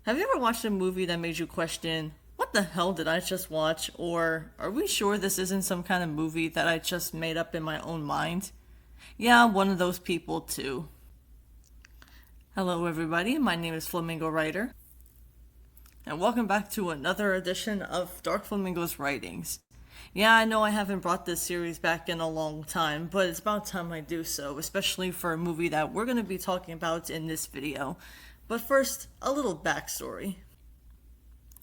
Have you ever watched a movie that made you question, what the hell did I just watch? Or are we sure this isn't some kind of movie that I just made up in my own mind? Yeah, I'm one of those people too. Hello, everybody. My name is Flamingo Writer, and welcome back to another edition of Dark Flamingo's Writings. Yeah, I know I haven't brought this series back in a long time, but it's about time I do so, especially for a movie that we're going to be talking about in this video. But first, a little backstory.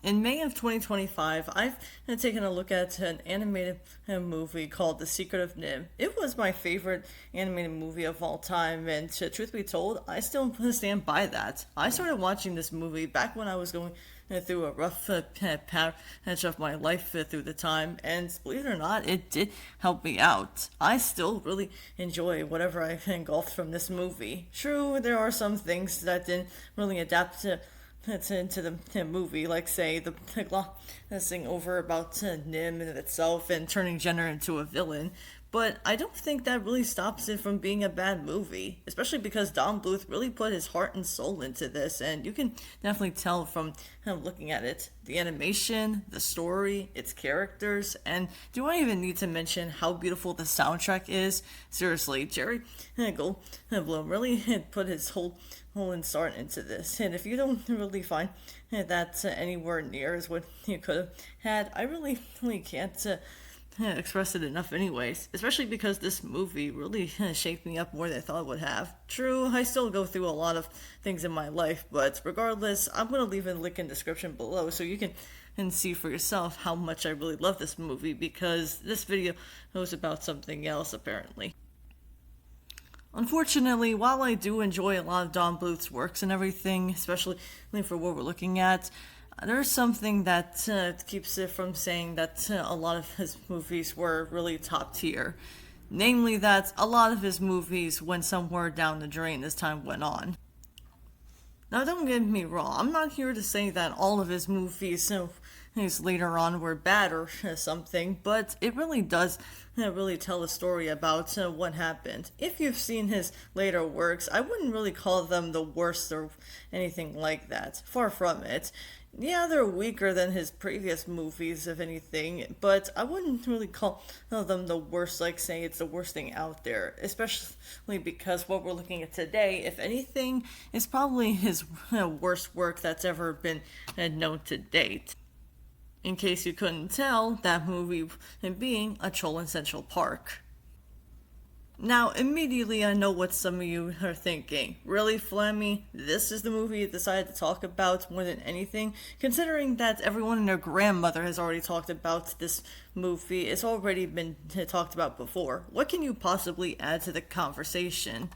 In May of 2025, I've taken a look at an animated movie called The Secret of Nim. It was my favorite animated movie of all time, and truth be told, I still stand by that. I started watching this movie back when I was going through a rough patch of my life through the time, and believe it or not, it did help me out. I still really enjoy whatever I engulfed from this movie. True, there are some things that didn't really adapt to that's into the movie, like say the glossing over about Nim in itself and turning Jenner into a villain. But I don't think that really stops it from being a bad movie, especially because Don Bluth really put his heart and soul into this, and you can definitely tell from looking at it. The animation, the story, its characters, and do I even need to mention how beautiful the soundtrack is? Seriously, Jerry Goldblum really put his whole start into this, and if you don't really find that anywhere near as what you could have had, I really can't express it enough anyways, especially because this movie really shaped me up more than I thought it would have. True, I still go through a lot of things in my life, but regardless, I'm going to leave a link in the description below so you can see for yourself how much I really love this movie, because this video was about something else apparently. Unfortunately, while I do enjoy a lot of Don Bluth's works and everything, especially for what we're looking at, there's something that keeps it from saying that a lot of his movies were really top tier. Namely, that a lot of his movies went somewhere down the drain as time went on. Now, don't get me wrong, I'm not here to say that all of his movies later on were bad or something, but it really does really tell a story about what happened. If you've seen his later works, I wouldn't really call them the worst or anything like that. Far from it. Yeah, they're weaker than his previous movies, if anything, but I wouldn't really call them the worst, like say it's the worst thing out there, especially because what we're looking at today, if anything, is probably his worst work that's ever been known to date. In case you couldn't tell, that movie being A Troll in Central Park. Now, immediately I know what some of you are thinking. Really, Flammy? This is the movie you decided to talk about more than anything? Considering that everyone and their grandmother has already talked about this movie, it's already been talked about before. What can you possibly add to the conversation?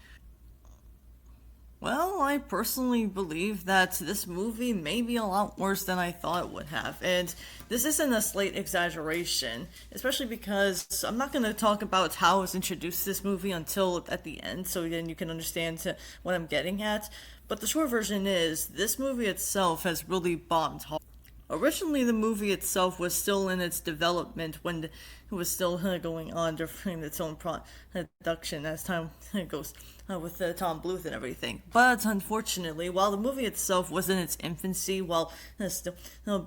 Well, I personally believe that this movie may be a lot worse than I thought it would have, and this isn't a slight exaggeration, especially because I'm not going to talk about how I was introduced to this movie until at the end, so then you can understand what I'm getting at, but the short version is, this movie itself has really bombed hard. Originally, the movie itself was still in its development when it was still going on during its own production as time goes with Tom Bluth and everything. But unfortunately, while the movie itself was in its infancy, while still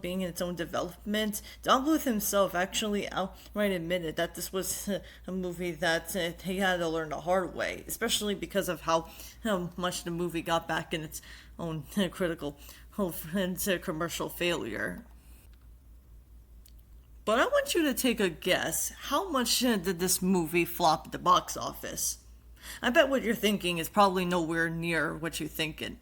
being in its own development, Tom Bluth himself actually outright admitted that this was a movie that he had to learn the hard way, especially because of how much the movie got back in its own critical and commercial failure. But I want you to take a guess. How much did this movie flop at the box office? I bet what you're thinking is probably nowhere near what you think it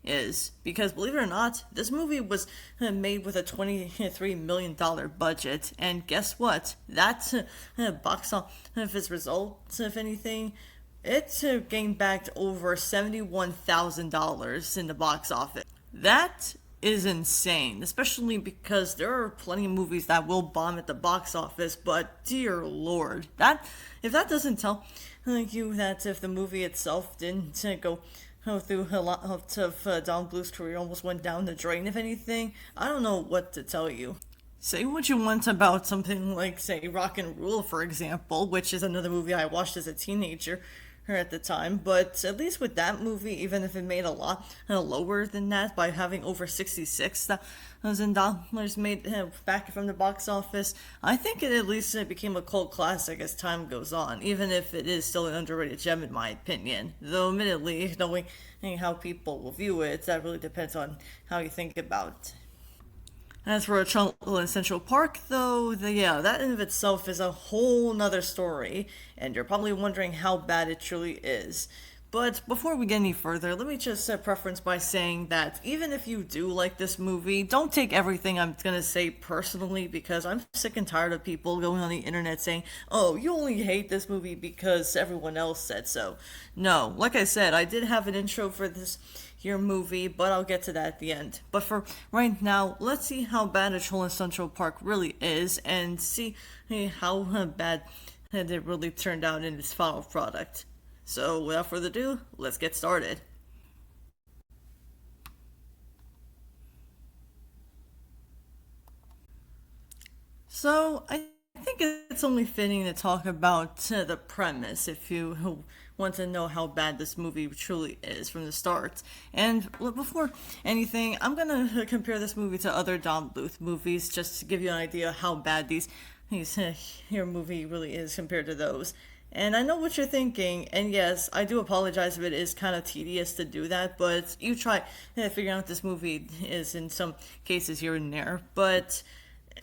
is. Because believe it or not, this movie was made with a $23 million budget. And guess what? That box office results, if anything, it gained back over $71,000 in the box office. That is insane, especially because there are plenty of movies that will bomb at the box office, but dear lord, if that doesn't tell you that if the movie itself didn't go through a lot of Don Bluth's career almost went down the drain, if anything, I don't know what to tell you. Say what you want about something like, say, Rock and Rule, for example, which is another movie I watched as a teenager, at the time. But at least with that movie, even if it made a lot lower than that by having over $66,000 made back from the box office, I think it at least became a cult classic as time goes on, even if it is still an underrated gem in my opinion. Though admittedly, knowing how people will view it, that really depends on how you think about it. As for a Trouble in Central Park, though, yeah, that in of itself is a whole nother story, and you're probably wondering how bad it truly is. But before we get any further, let me just preference by saying that even if you do like this movie, don't take everything I'm gonna say personally, because I'm sick and tired of people going on the internet saying, oh, you only hate this movie because everyone else said so. No, like I said, I did have an intro for this your movie, but I'll get to that at the end. But for right now, let's see how bad a Troll in Central Park really is, and see how bad it really turned out in its final product. So without further ado, let's get started. So I think it's only fitting to talk about the premise if you want to know how bad this movie truly is from the start. And before anything, I'm gonna compare this movie to other Don Bluth movies just to give you an idea how bad these here movie really is compared to those. And I know what you're thinking, and yes, I do apologize if it is kind of tedious to do that, but you try figuring out what this movie is in some cases here and there. But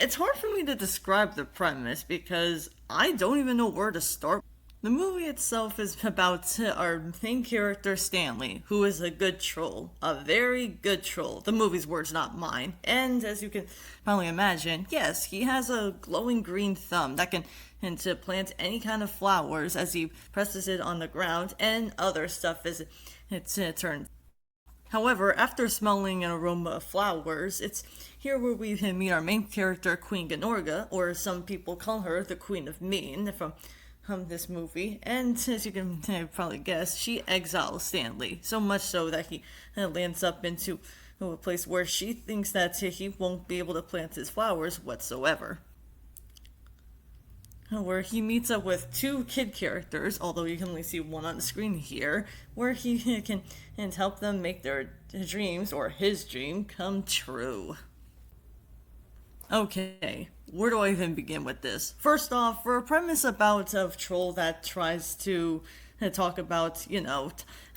it's hard for me to describe the premise because I don't even know where to start. The movie itself is about our main character, Stanley, who is a good troll. A very good troll. The movie's words, not mine. And as you can probably imagine, yes, he has a glowing green thumb that can and to plant any kind of flowers as he presses it on the ground and other stuff as it's turned. However, after smelling an aroma of flowers, it's here where we meet our main character, Queen Ganorga, or some people call her the Queen of Mean from this movie. And as you can probably guess, she exiles Stanley, so much so that he lands up into a place where she thinks that he won't be able to plant his flowers whatsoever. Where he meets up with two kid characters, although you can only see one on the screen here, where he can and help them make their dreams, or his dream, come true. Okay, where do I even begin with this? First off, for a premise about a troll that tries to talk about,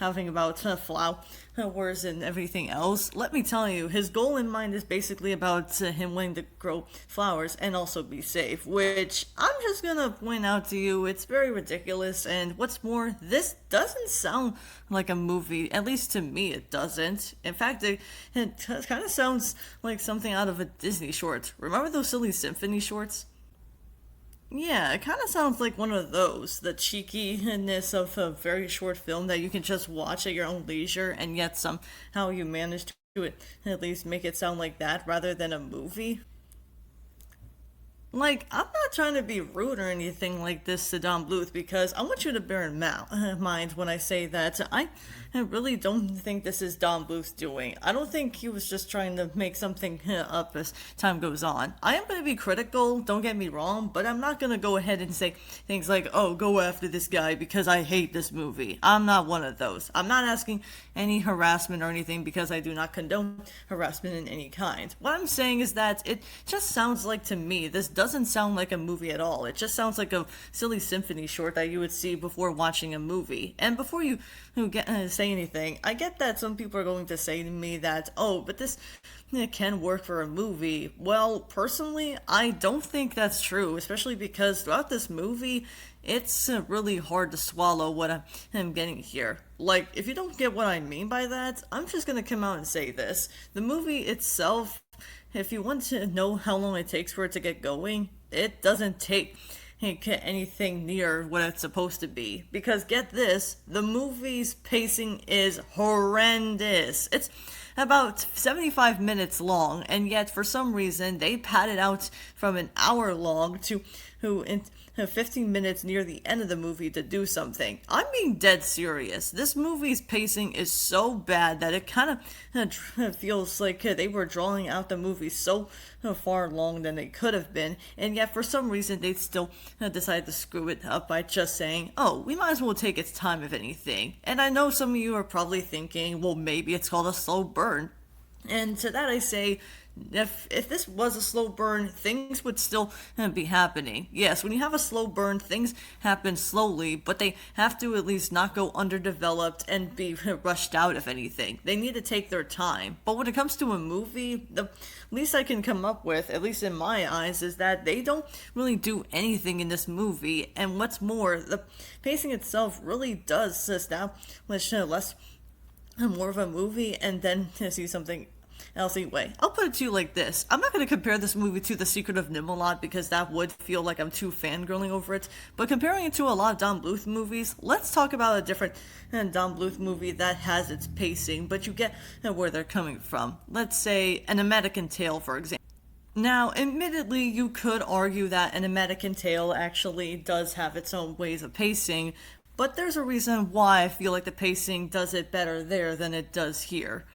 having about flowers and everything else, let me tell you, his goal in mind is basically about him wanting to grow flowers and also be safe, which I'm just gonna point out to you, it's very ridiculous, and what's more, this doesn't sound like a movie, at least to me it doesn't. In fact, it kind of sounds like something out of a Disney short. Remember those silly symphony shorts? Yeah, it kind of sounds like one of those. The cheekiness of a very short film that you can just watch at your own leisure, and yet somehow you manage to at least make it sound like that rather than a movie. Like, I'm not trying to be rude or anything like this to Don Bluth, because I want you to bear in mind when I say that I really don't think this is Don Bluth's doing. I don't think he was just trying to make something up as time goes on. I am going to be critical, don't get me wrong, but I'm not going to go ahead and say things like, oh, go after this guy because I hate this movie. I'm not one of those. I'm not asking any harassment or anything because I do not condone harassment in any kind. What I'm saying is that it just sounds like to me this doesn't sound like a movie at all. It just sounds like a silly symphony short that you would see before watching a movie. And before you say anything, I get that some people are going to say to me that, oh, but this can work for a movie. Well, personally, I don't think that's true, especially because throughout this movie, it's really hard to swallow what I'm getting here. Like, if you don't get what I mean by that, I'm just gonna come out and say this. The movie itself, if you want to know how long it takes for it to get going, it doesn't take anything near what it's supposed to be. Because get this, the movie's pacing is horrendous. It's about 75 minutes long, and yet for some reason they pad it out from an hour long to 15 minutes near the end of the movie to do something. I'm being dead serious. This movie's pacing is so bad that it kind of feels like they were drawing out the movie so far along than they could have been, and yet for some reason they still decided to screw it up by just saying, oh, we might as well take its time if anything. And I know some of you are probably thinking, well, maybe it's called a slow burn. And to that I say, if this was a slow burn, things would still be happening. Yes, when you have a slow burn, things happen slowly, but they have to at least not go underdeveloped and be rushed out, if anything. They need to take their time. But when it comes to a movie, the least I can come up with, at least in my eyes, is that they don't really do anything in this movie. And what's more, the pacing itself really does establish less more of a movie and then see something else anyway. I'll put it to you like this. I'm not going to compare this movie to The Secret of Nimrod because that would feel like I'm too fangirling over it. But comparing it to a lot of Don Bluth movies, let's talk about a different Don Bluth movie that has its pacing, but you get where they're coming from. Let's say An American Tail, for example. Now, admittedly, you could argue that An American Tail actually does have its own ways of pacing, but there's a reason why I feel like the pacing does it better there than it does here.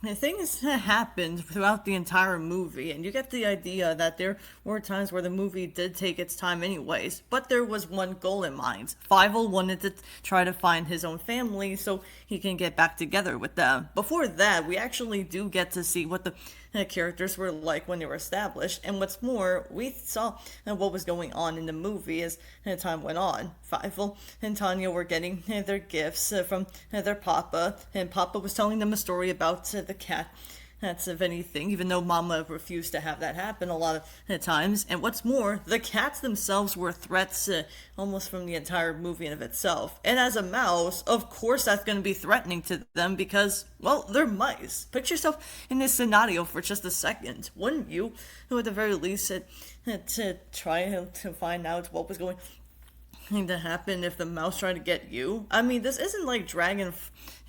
Things happened throughout the entire movie, and you get the idea that there were times where the movie did take its time anyways, but there was one goal in mind. Fievel wanted to try to find his own family so he can get back together with them. Before that, we actually do get to see what the characters were like when they were established, and what's more, we saw what was going on in the movie as time went on. Fievel and Tanya were getting their gifts from their papa, and Papa was telling them a story about the cat. That's if anything, even though Mama refused to have that happen a lot of times. And what's more, the cats themselves were threats almost from the entire movie in of itself. And as a mouse, of course that's going to be threatening to them because, well, they're mice. Put yourself in this scenario for just a second. Wouldn't you, who at the very least, to try to find out what was going to happen if the mouse tried to get you? I mean, this isn't like Dragon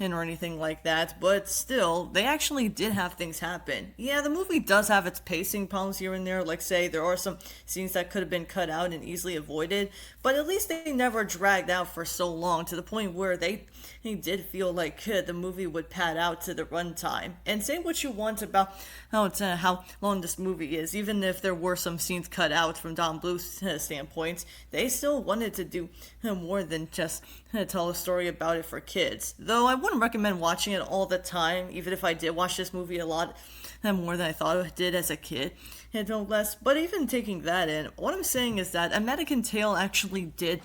or anything like that, but still, they actually did have things happen. Yeah, the movie does have its pacing problems here and there, like say there are some scenes that could have been cut out and easily avoided, but at least they never dragged out for so long to the point where they did feel like the movie would pad out to the runtime. And say what you want about how long this movie is, even if there were some scenes cut out from Don Bluth's standpoint, they still wanted to do more than just tell a story about it for kids. Though I wouldn't recommend watching it all the time, even if I did watch this movie a lot more than I thought I did as a kid, and no less. But even taking that in, what I'm saying is that American Tail actually did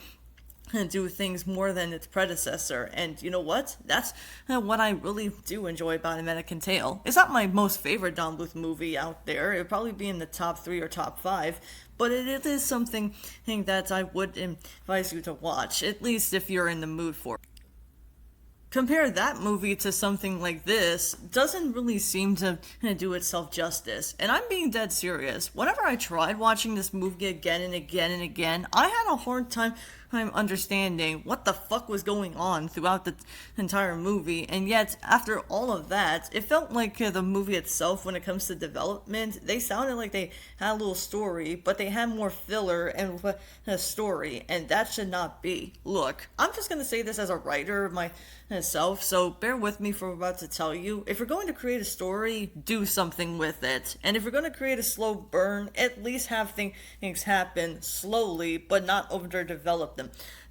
do things more than its predecessor, and you know what? That's what I really do enjoy about American Tail. It's not my most favorite Don Bluth movie out there. It would probably be in the top 3 or top 5, but it is something that I would advise you to watch, at least if you're in the mood for it. Compare that movie to something like this, doesn't really seem to do itself justice. And I'm being dead serious. Whenever I tried watching this movie again and again and again, I had a hard time understanding what the fuck was going on throughout the entire movie, and yet after all of that, it felt like the movie itself, when it comes to development, they sounded like they had a little story, but they had more filler and a story, and that should not be. Look, I'm just gonna say this as a writer myself, so bear with me for what I'm about to tell you. If you're going to create a story, do something with it, and if you're going to create a slow burn, at least have things happen slowly, but not overdevelop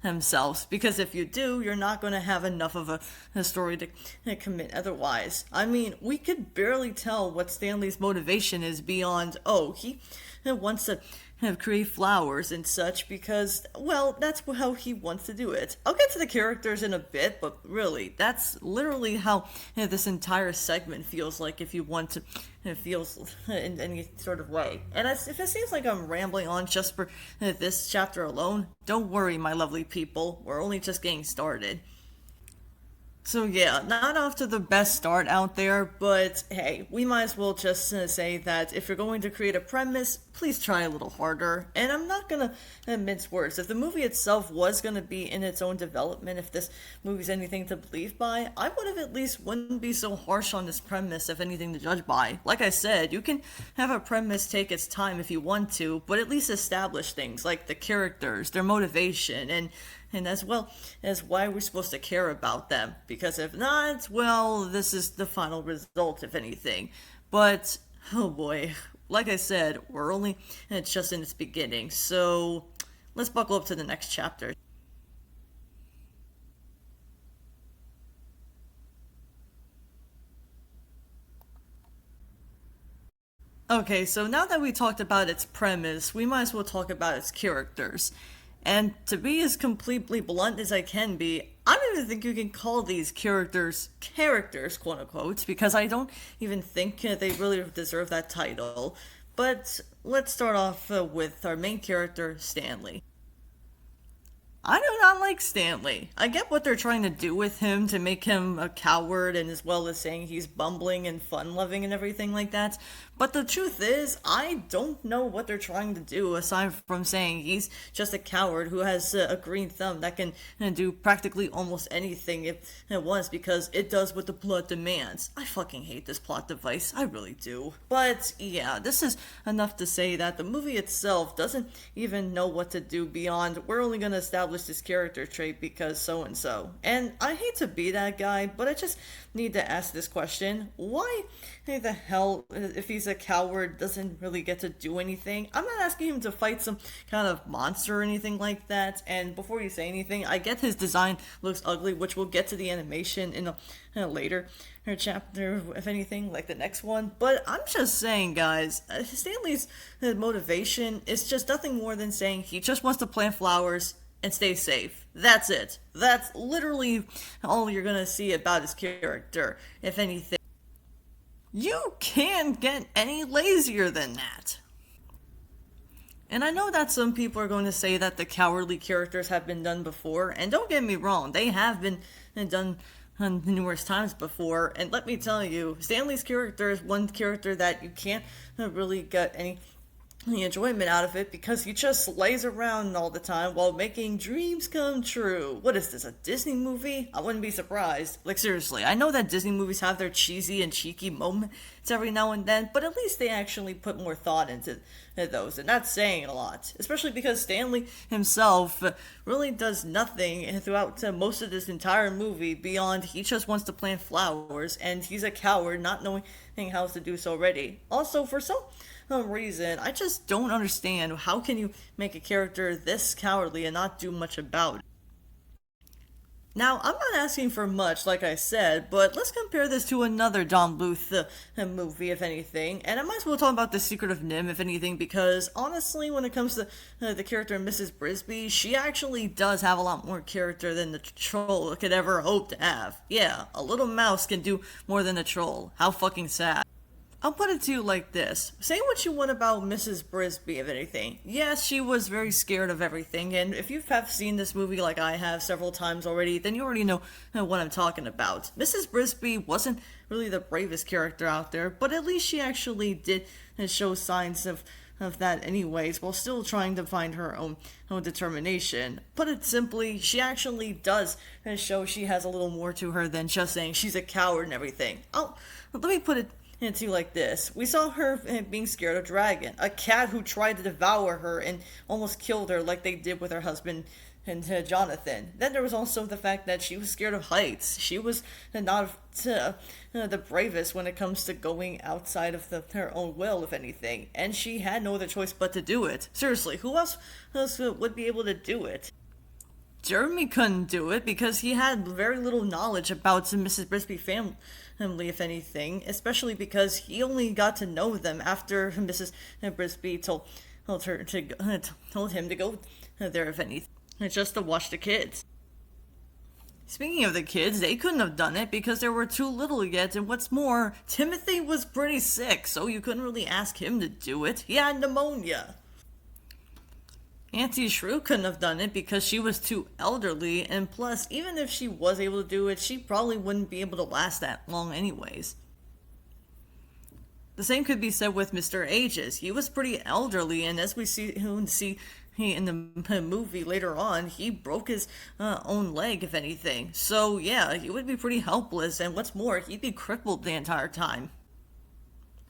themselves, because if you do, you're not going to have enough of a story to commit otherwise. I mean, we could barely tell what Stanley's motivation is beyond, oh, he wants to create flowers and such because, well, that's how he wants to do it. I'll get to the characters in a bit, but really, that's literally how this entire segment feels like if you want to. It feels in any sort of way. And if it seems like I'm rambling on just for this chapter alone, don't worry, my lovely people. We're only just getting started. So yeah, not off to the best start out there, but hey, we might as well just say that if you're going to create a premise, please try a little harder. And I'm not gonna mince words. If the movie itself was gonna be in its own development, if this movie's anything to believe by, I would have at least wouldn't be so harsh on this premise, if anything to judge by. Like I said, you can have a premise take its time if you want to, but at least establish things like the characters, their motivation, and as well as why we're supposed to care about them. Because if not, well, this is the final result, if anything. But, oh boy, like I said, we're only, and it's just in its beginning, so let's buckle up to the next chapter. Okay, so now that we talked about its premise, we might as well talk about its characters. And to be as completely blunt as I can be, I don't even think you can call these characters, quote unquote, because I don't even think they really deserve that title. But let's start off with our main character, Stanley. I do not like Stanley. I get what they're trying to do with him to make him a coward and as well as saying he's bumbling and fun loving and everything like that. But the truth is, I don't know what they're trying to do aside from saying he's just a coward who has a green thumb that can do practically almost anything it wants because it does what the plot demands. I fucking hate this plot device. I really do. But yeah, this is enough to say that the movie itself doesn't even know what to do beyond we're only going to establish this character trait because so and so. And I hate to be that guy, but I just need to ask this question. Why the hell, if he's a coward, doesn't really get to do anything? I'm not asking him to fight some kind of monster or anything like that. And before you say anything, I get his design looks ugly, which we'll get to the animation in a later chapter, if anything, like the next one. But I'm just saying, guys, Stanley's motivation is just nothing more than saying he just wants to plant flowers and stay safe. That's it. That's literally all you're gonna see about his character, if anything. You can't get any lazier than that. And I know that some people are going to say that the cowardly characters have been done before, and don't get me wrong, they have been done numerous times before. And let me tell you, Stanley's character is one character that you can't really get any enjoyment out of it because he just lays around all the time while making dreams come true. What is this, a Disney movie? I wouldn't be surprised. Like, seriously, I know that Disney movies have their cheesy and cheeky moments every now and then, but at least they actually put more thought into those, and that's saying a lot. Especially because Stanley himself really does nothing throughout most of this entire movie beyond he just wants to plant flowers, and he's a coward not knowing how to do so already. Also, for some reason, I just don't understand how can you make a character this cowardly and not do much about it. Now, I'm not asking for much, like I said, but let's compare this to another John Bluth movie, if anything. And I might as well talk about The Secret of Nim, if anything, because honestly, when it comes to the character Mrs. Brisby, she actually does have a lot more character than the troll could ever hope to have. Yeah, a little mouse can do more than a troll. How fucking sad. I'll put it to you like this. Say what you want about Mrs. Brisby, if anything. Yes, she was very scared of everything, and if you have seen this movie like I have several times already, then you already know what I'm talking about. Mrs. Brisby wasn't really the bravest character out there, but at least she actually did show signs of that anyways, while still trying to find her own determination. Put it simply, she actually does show she has a little more to her than just saying she's a coward and everything. Let me put it into like this. We saw her being scared of Dragon, a cat who tried to devour her and almost killed her like they did with her husband and Jonathan. Then there was also the fact that she was scared of heights. She was not the bravest when it comes to going outside of her own will, if anything. And she had no other choice but to do it. Seriously, who else would be able to do it? Jeremy couldn't do it because he had very little knowledge about Mrs. Brisby family, if anything, especially because he only got to know them after Mrs. Brisby told him to go there, if anything, just to watch the kids. Speaking of the kids, they couldn't have done it because they were too little yet, and what's more, Timothy was pretty sick, so you couldn't really ask him to do it. He had pneumonia. Auntie Shrew couldn't have done it because she was too elderly, and plus, even if she was able to do it, she probably wouldn't be able to last that long anyways. The same could be said with Mr. Ages. He was pretty elderly, and as we see in the movie later on, he broke his own leg, if anything. So yeah, he would be pretty helpless, and what's more, he'd be crippled the entire time.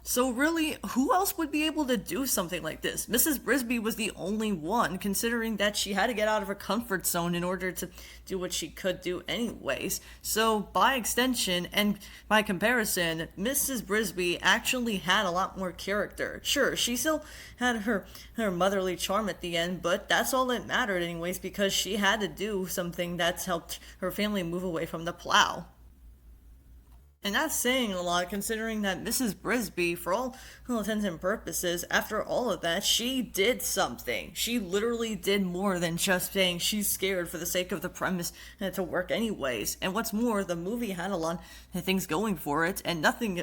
So really, who else would be able to do something like this? Mrs. Brisby was the only one, considering that she had to get out of her comfort zone in order to do what she could do anyways. So by extension and by comparison, Mrs. Brisby actually had a lot more character. Sure, she still had her motherly charm at the end, but that's all that mattered anyways, because she had to do something that's helped her family move away from the plow. And that's saying a lot, considering that Mrs. Brisby, for all intents and purposes, after all of that, she did something. She literally did more than just saying she's scared for the sake of the premise to work anyways. And what's more, the movie had a lot of things going for it, and nothing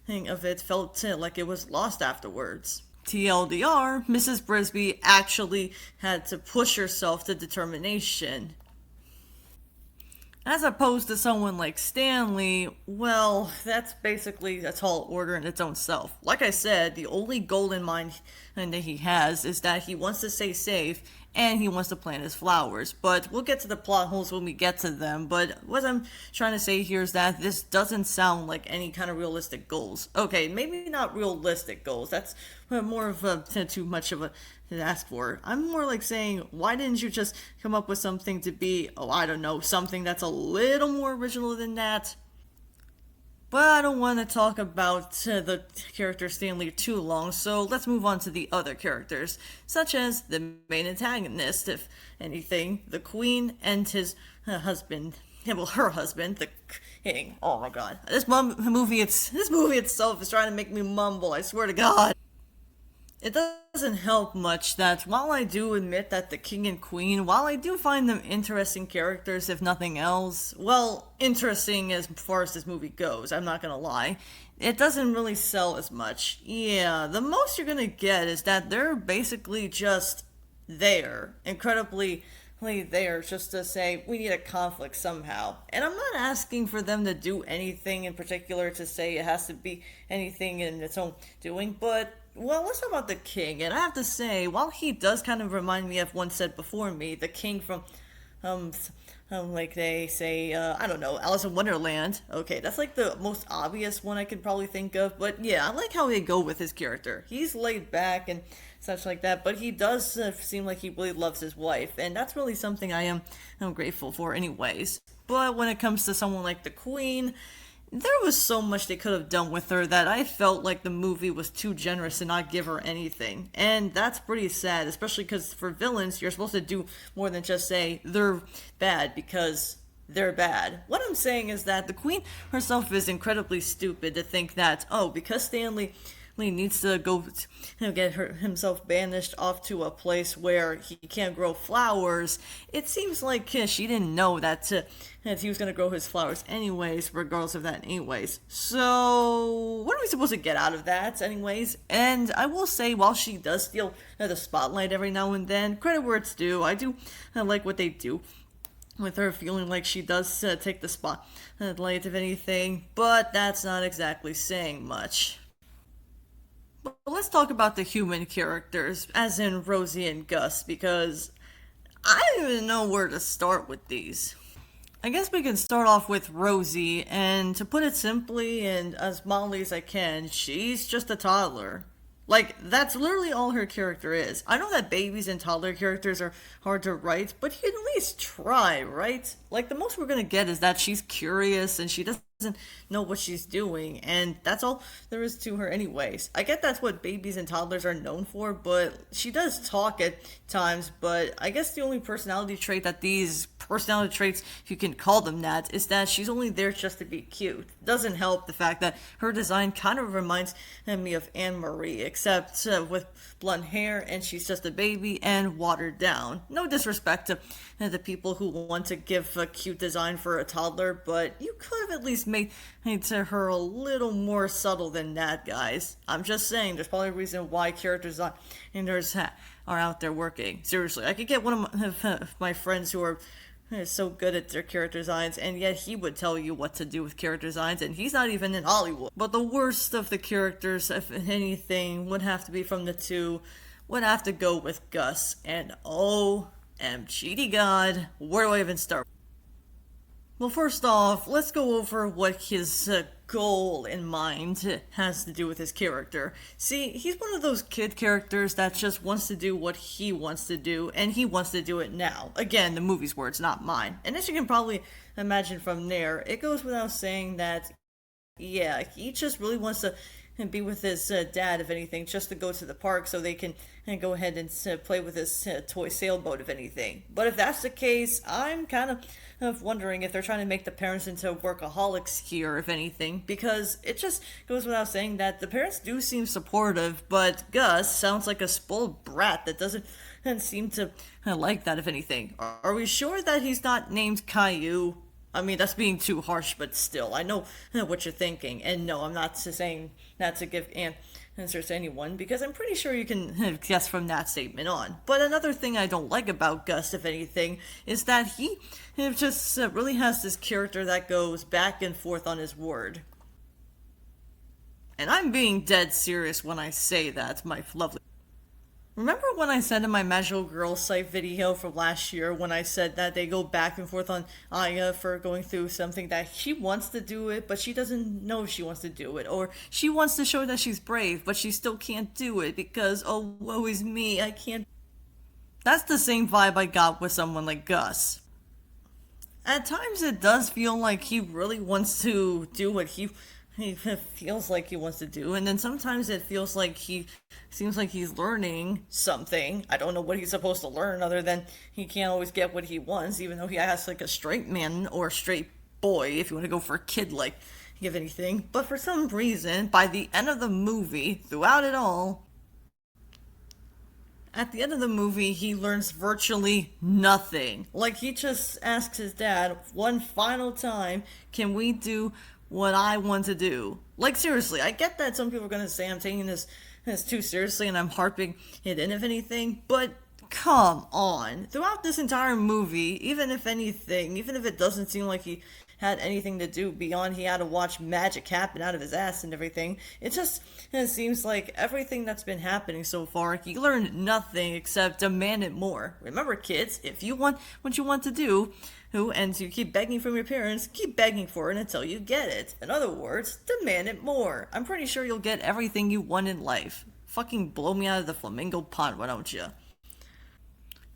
of it felt like it was lost afterwards. TLDR, Mrs. Brisby actually had to push herself to determination. As opposed to someone like Stanley, well, that's basically a tall order in its own self. Like I said, the only goal in mind that he has is that he wants to stay safe and he wants to plant his flowers. But we'll get to the plot holes when we get to them. But what I'm trying to say here is that this doesn't sound like any kind of realistic goals. Okay, maybe not realistic goals. That's more of too much of a to ask for. I'm more like saying, why didn't you just come up with something to be, oh, I don't know, something that's a little more original than that? But I don't want to talk about the character Stanley too long, so let's move on to the other characters, such as the main antagonist, if anything, the Queen and his husband. Yeah, well, her husband, the king. Oh my god. This movie itself is trying to make me mumble, I swear to god. It doesn't help much that while I do admit that the king and queen, while I do find them interesting characters if nothing else, well, interesting as far as this movie goes, I'm not gonna lie, it doesn't really sell as much. Yeah, the most you're gonna get is that they're basically just there, incredibly there, just to say we need a conflict somehow. And I'm not asking for them to do anything in particular to say it has to be anything in its own doing, but well, let's talk about the king. And I have to say, while he does kind of remind me of one said before me, the king from, like they say, I don't know, Alice in Wonderland. Okay, that's like the most obvious one I could probably think of. But yeah, I like how they go with his character. He's laid back and such like that, but he does seem like he really loves his wife. And that's really something I'm grateful for anyways. But when it comes to someone like the queen, there was so much they could have done with her that I felt like the movie was too generous to not give her anything. And that's pretty sad, especially because for villains, you're supposed to do more than just say they're bad because they're bad. What I'm saying is that the queen herself is incredibly stupid to think that, oh, because Stanley needs to go get himself banished off to a place where he can't grow flowers. It seems like she didn't know that he was going to grow his flowers anyways, regardless of that anyways. So what are we supposed to get out of that anyways? And I will say, while she does steal the spotlight every now and then, credit where it's due, I do like what they do with her feeling like she does take the spotlight of anything, but that's not exactly saying much. But let's talk about the human characters, as in Rosie and Gus, because I don't even know where to start with these. I guess we can start off with Rosie, and to put it simply and as mildly as I can, she's just a toddler. Like, that's literally all her character is. I know that babies and toddler characters are hard to write, but you can at least try, right? Like, the most we're gonna get is that she's curious and she doesn't know what she's doing, and that's all there is to her anyways. I get that's what babies and toddlers are known for, but she does talk at times, but I guess the only personality trait that these personality traits, if you can call them that, is that she's only there just to be cute. Doesn't help the fact that her design kind of reminds me of Anne Marie, except with blonde hair, and she's just a baby and watered down. No disrespect to the people who want to give a cute design for a toddler, but you could have at least made to her a little more subtle than that, guys. I'm just saying, there's probably a reason why characters are out there working. Seriously, I could get one of my friends who are so good at their character designs, and yet he would tell you what to do with character designs, and he's not even in Hollywood. But the worst of the characters, if anything, would have to be from the two, would have to go with Gus. And OMGD God, where do I even start? Well, first off, let's go over what his goal in mind has to do with his character. See, he's one of those kid characters that just wants to do what he wants to do, and he wants to do it now. Again, the movie's words, not mine. And as you can probably imagine from there, it goes without saying that, yeah, he just really wants to be with his dad, if anything, just to go to the park so they can go ahead and play with his toy sailboat, if anything. But if that's the case, I'm kind of wondering if they're trying to make the parents into workaholics here, if anything, because it just goes without saying that the parents do seem supportive, but Gus sounds like a spoiled brat that doesn't seem to like that, if anything. Are we sure that he's not named Caillou? I mean, that's being too harsh, but still, I know what you're thinking. And no, I'm not saying not to give answers to anyone, because I'm pretty sure you can guess from that statement on. But another thing I don't like about Gus, if anything, is that he just really has this character that goes back and forth on his word. And I'm being dead serious when I say that, my lovely. Remember when I said in my Magical Girl site video from last year when I said that they go back and forth on Aya for going through something that she wants to do it, but she doesn't know if she wants to do it, or she wants to show that she's brave, but she still can't do it because, oh, woe is me, I can't. That's the same vibe I got with someone like Gus. At times it does feel like he really wants to do what he feels like he wants to do, and then sometimes it feels like he seems like he's learning something. I don't know what he's supposed to learn other than he can't always get what he wants, even though he has like a straight man or a straight boy, if you want to go for a kid like give anything. But for some reason, by the end of the movie, throughout it all, at the end of the movie, he learns virtually nothing. Like, he just asks his dad one final time, can we do what I want to do? Like, seriously, I get that some people are going to say I'm taking this too seriously and I'm harping it in, if anything, but come on. Throughout this entire movie, even if anything, even if it doesn't seem like he had anything to do beyond he had to watch magic happen out of his ass and everything, it seems like everything that's been happening so far, he learned nothing except demand it more. Remember, kids, if you want what you want to do, and you keep begging from your parents, keep begging for it until you get it. In other words, demand it more. I'm pretty sure you'll get everything you want in life. Fucking blow me out of the Flamingo pond, why don't you?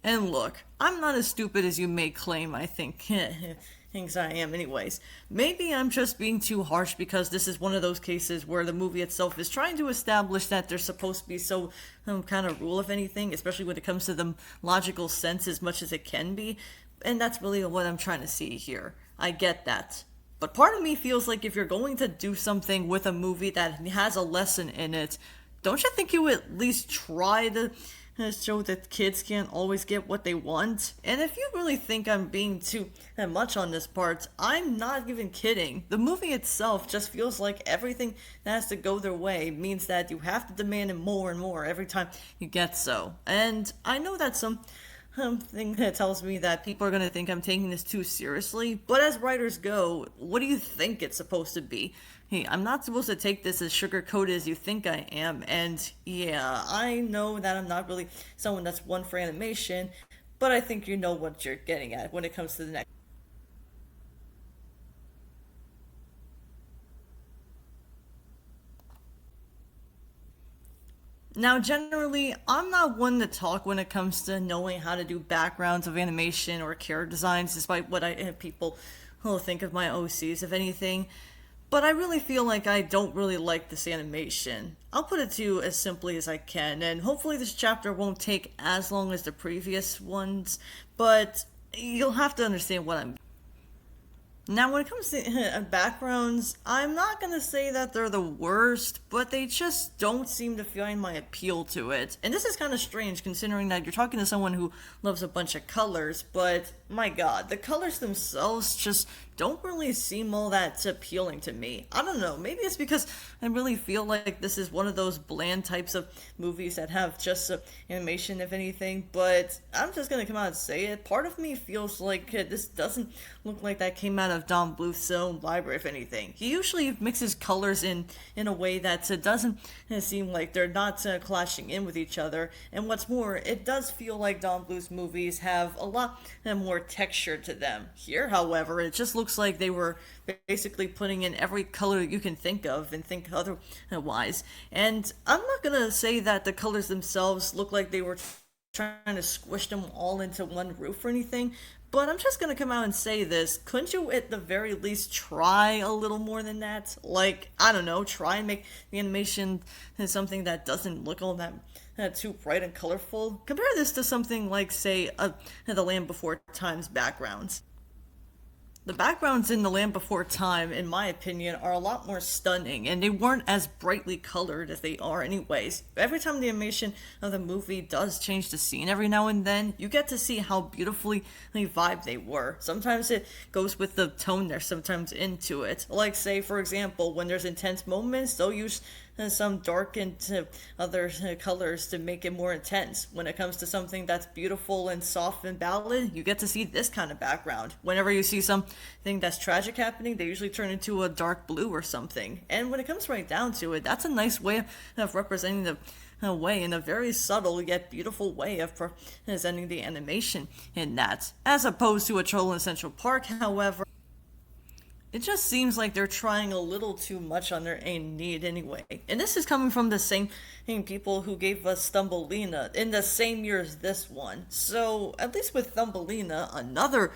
And look, I'm not as stupid as you may claim, I think. Thinks I am anyways. Maybe I'm just being too harsh because this is one of those cases where the movie itself is trying to establish that there's supposed to be some kind of rule, if anything, especially when it comes to the logical sense as much as it can be. And that's really what I'm trying to see here. I get that. But part of me feels like if you're going to do something with a movie that has a lesson in it, don't you think you would at least try to show that kids can't always get what they want? And if you really think I'm being too much on this part, I'm not even kidding. The movie itself just feels like everything that has to go their way means that you have to demand it more and more every time you get so. And I know that something that tells me that people are going to think I'm taking this too seriously, but as writers go, what do you think it's supposed to be? Hey, I'm not supposed to take this as sugar-coated as you think I am, and yeah, I know that I'm not really someone that's one for animation, but I think you know what you're getting at when it comes to the next. Now, generally, I'm not one to talk when it comes to knowing how to do backgrounds of animation or character designs, despite what people will think of my OCs, if anything. But I really feel like I don't really like this animation. I'll put it to you as simply as I can, and hopefully this chapter won't take as long as the previous ones, but you'll have to understand what I'm. Now, when it comes to backgrounds, I'm not going to say that they're the worst, but they just don't seem to find my appeal to it. And this is kind of strange, considering that you're talking to someone who loves a bunch of colors, but my god, the colors themselves just don't really seem all that appealing to me. I don't know. Maybe it's because I really feel like this is one of those bland types of movies that have just animation, if anything. But I'm just gonna come out and say it. Part of me feels like this doesn't look like that came out of Don Bluth's own library, if anything. He usually mixes colors in a way that doesn't seem like they're not clashing in with each other. And what's more, it does feel like Don Bluth's movies have a lot more texture to them. Here, however, it just looks like they were basically putting in every color you can think of and think otherwise. And I'm not gonna say that the colors themselves look like they were trying to squish them all into one roof or anything, but I'm just gonna come out and say this. Couldn't you at the very least try a little more than that? Like, I don't know, try and make the animation something that doesn't look all that too bright and colorful. Compare this to something like, say, The Land Before Time's backgrounds. The backgrounds in The Land Before Time, in my opinion, are a lot more stunning, and they weren't as brightly colored as they are anyways. Every time the animation of the movie does change the scene every now and then, you get to see how beautifully vibe they were. Sometimes it goes with the tone they're sometimes into it. Like, say, for example, when there's intense moments, they'll use some dark and other colors to make it more intense. When it comes to something that's beautiful and soft and ballad, you get to see this kind of background. Whenever you see something that's tragic happening, they usually turn into a dark blue or something. And when it comes right down to it, that's a nice way of representing the way in a very subtle yet beautiful way of presenting the animation in that. As opposed to a Troll in Central Park, however, it just seems like they're trying a little too much on their own need anyway. And this is coming from the same people who gave us Thumbelina in the same year as this one. So, at least with Thumbelina, another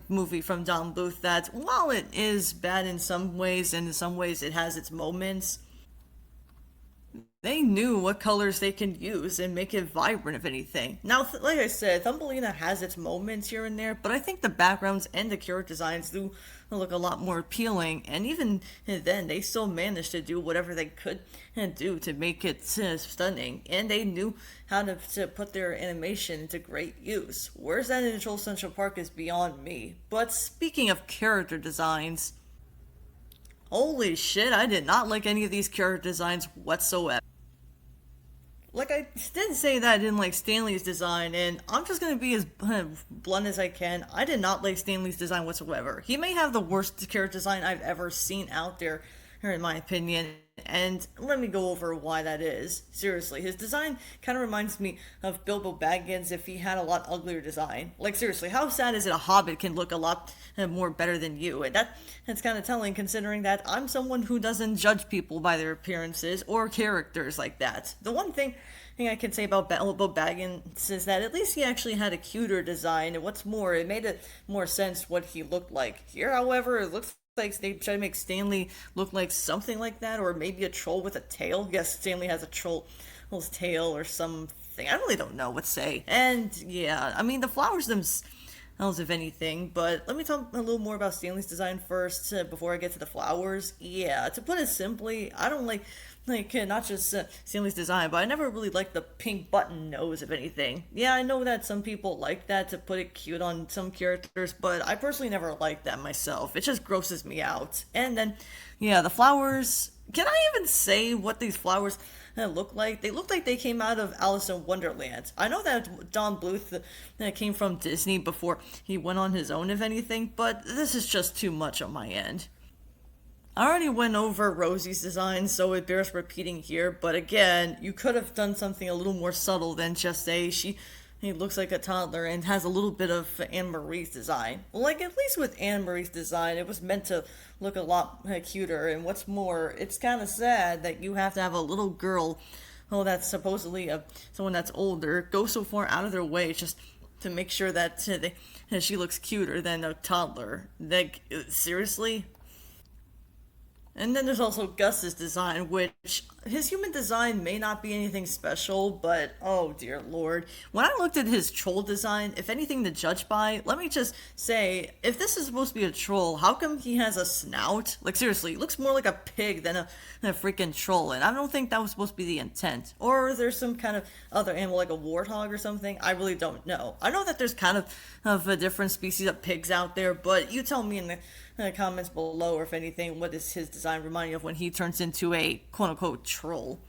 movie from Don Bluth that, while it is bad in some ways and in some ways it has its moments, they knew what colors they can use and make it vibrant, if anything. Now, like I said, Thumbelina has its moments here and there, but I think the backgrounds and the character designs do look a lot more appealing, and even then, they still managed to do whatever they could do to make it stunning, and they knew how to put their animation into great use. Where's that in Troll Central Park is beyond me. But speaking of character designs, holy shit, I did not like any of these character designs whatsoever. Like, I did say that I didn't like Stanley's design, and I'm just gonna be as blunt as I can. I did not like Stanley's design whatsoever. He may have the worst character design I've ever seen out there, in my opinion, and let me go over why that is. Seriously, his design kind of reminds me of Bilbo Baggins if he had a lot uglier design. Like, seriously, how sad is it a hobbit can look a lot more better than you? And that's kind of telling, considering that I'm someone who doesn't judge people by their appearances or characters like that. The one thing I can say about Bilbo Baggins is that at least he actually had a cuter design, and what's more, it made it more sense what he looked like. Here, however, it looks like they try to make Stanley look like something like that, or maybe a troll with a tail. Yes, Stanley has a troll's tail or something. I really don't know what to say. And yeah, I mean, the flowers themselves, if anything, but let me talk a little more about Stanley's design first before I get to the flowers. Yeah, to put it simply, I don't like not just Stanley's design, but I never really liked the pink button nose, if anything. Yeah, I know that some people like that to put it cute on some characters, but I personally never liked that myself. It just grosses me out. And then, yeah, the flowers. Can I even say what these flowers look like? They look like they came out of Alice in Wonderland. I know that Don Bluth came from Disney before he went on his own, if anything, but this is just too much on my end. I already went over Rosie's design, so it bears repeating here, but again, you could have done something a little more subtle than just say he looks like a toddler and has a little bit of Anne Marie's design. Like, at least with Anne Marie's design, it was meant to look a lot cuter, and what's more, it's kind of sad that you have to have a little girl, that's supposedly someone that's older, go so far out of their way just to make sure that she looks cuter than a toddler. Like, seriously? And then there's also Gus's design, which his human design may not be anything special, but oh dear lord. When I looked at his troll design, if anything to judge by, let me just say, if this is supposed to be a troll, how come he has a snout? Like, seriously, he looks more like a pig than a freaking troll, and I don't think that was supposed to be the intent. Or there's some kind of other animal, like a warthog or something, I really don't know. I know that there's kind of a different species of pigs out there, but you tell me in the comments below, or if anything, what does his design remind you of when he turns into a quote unquote troll?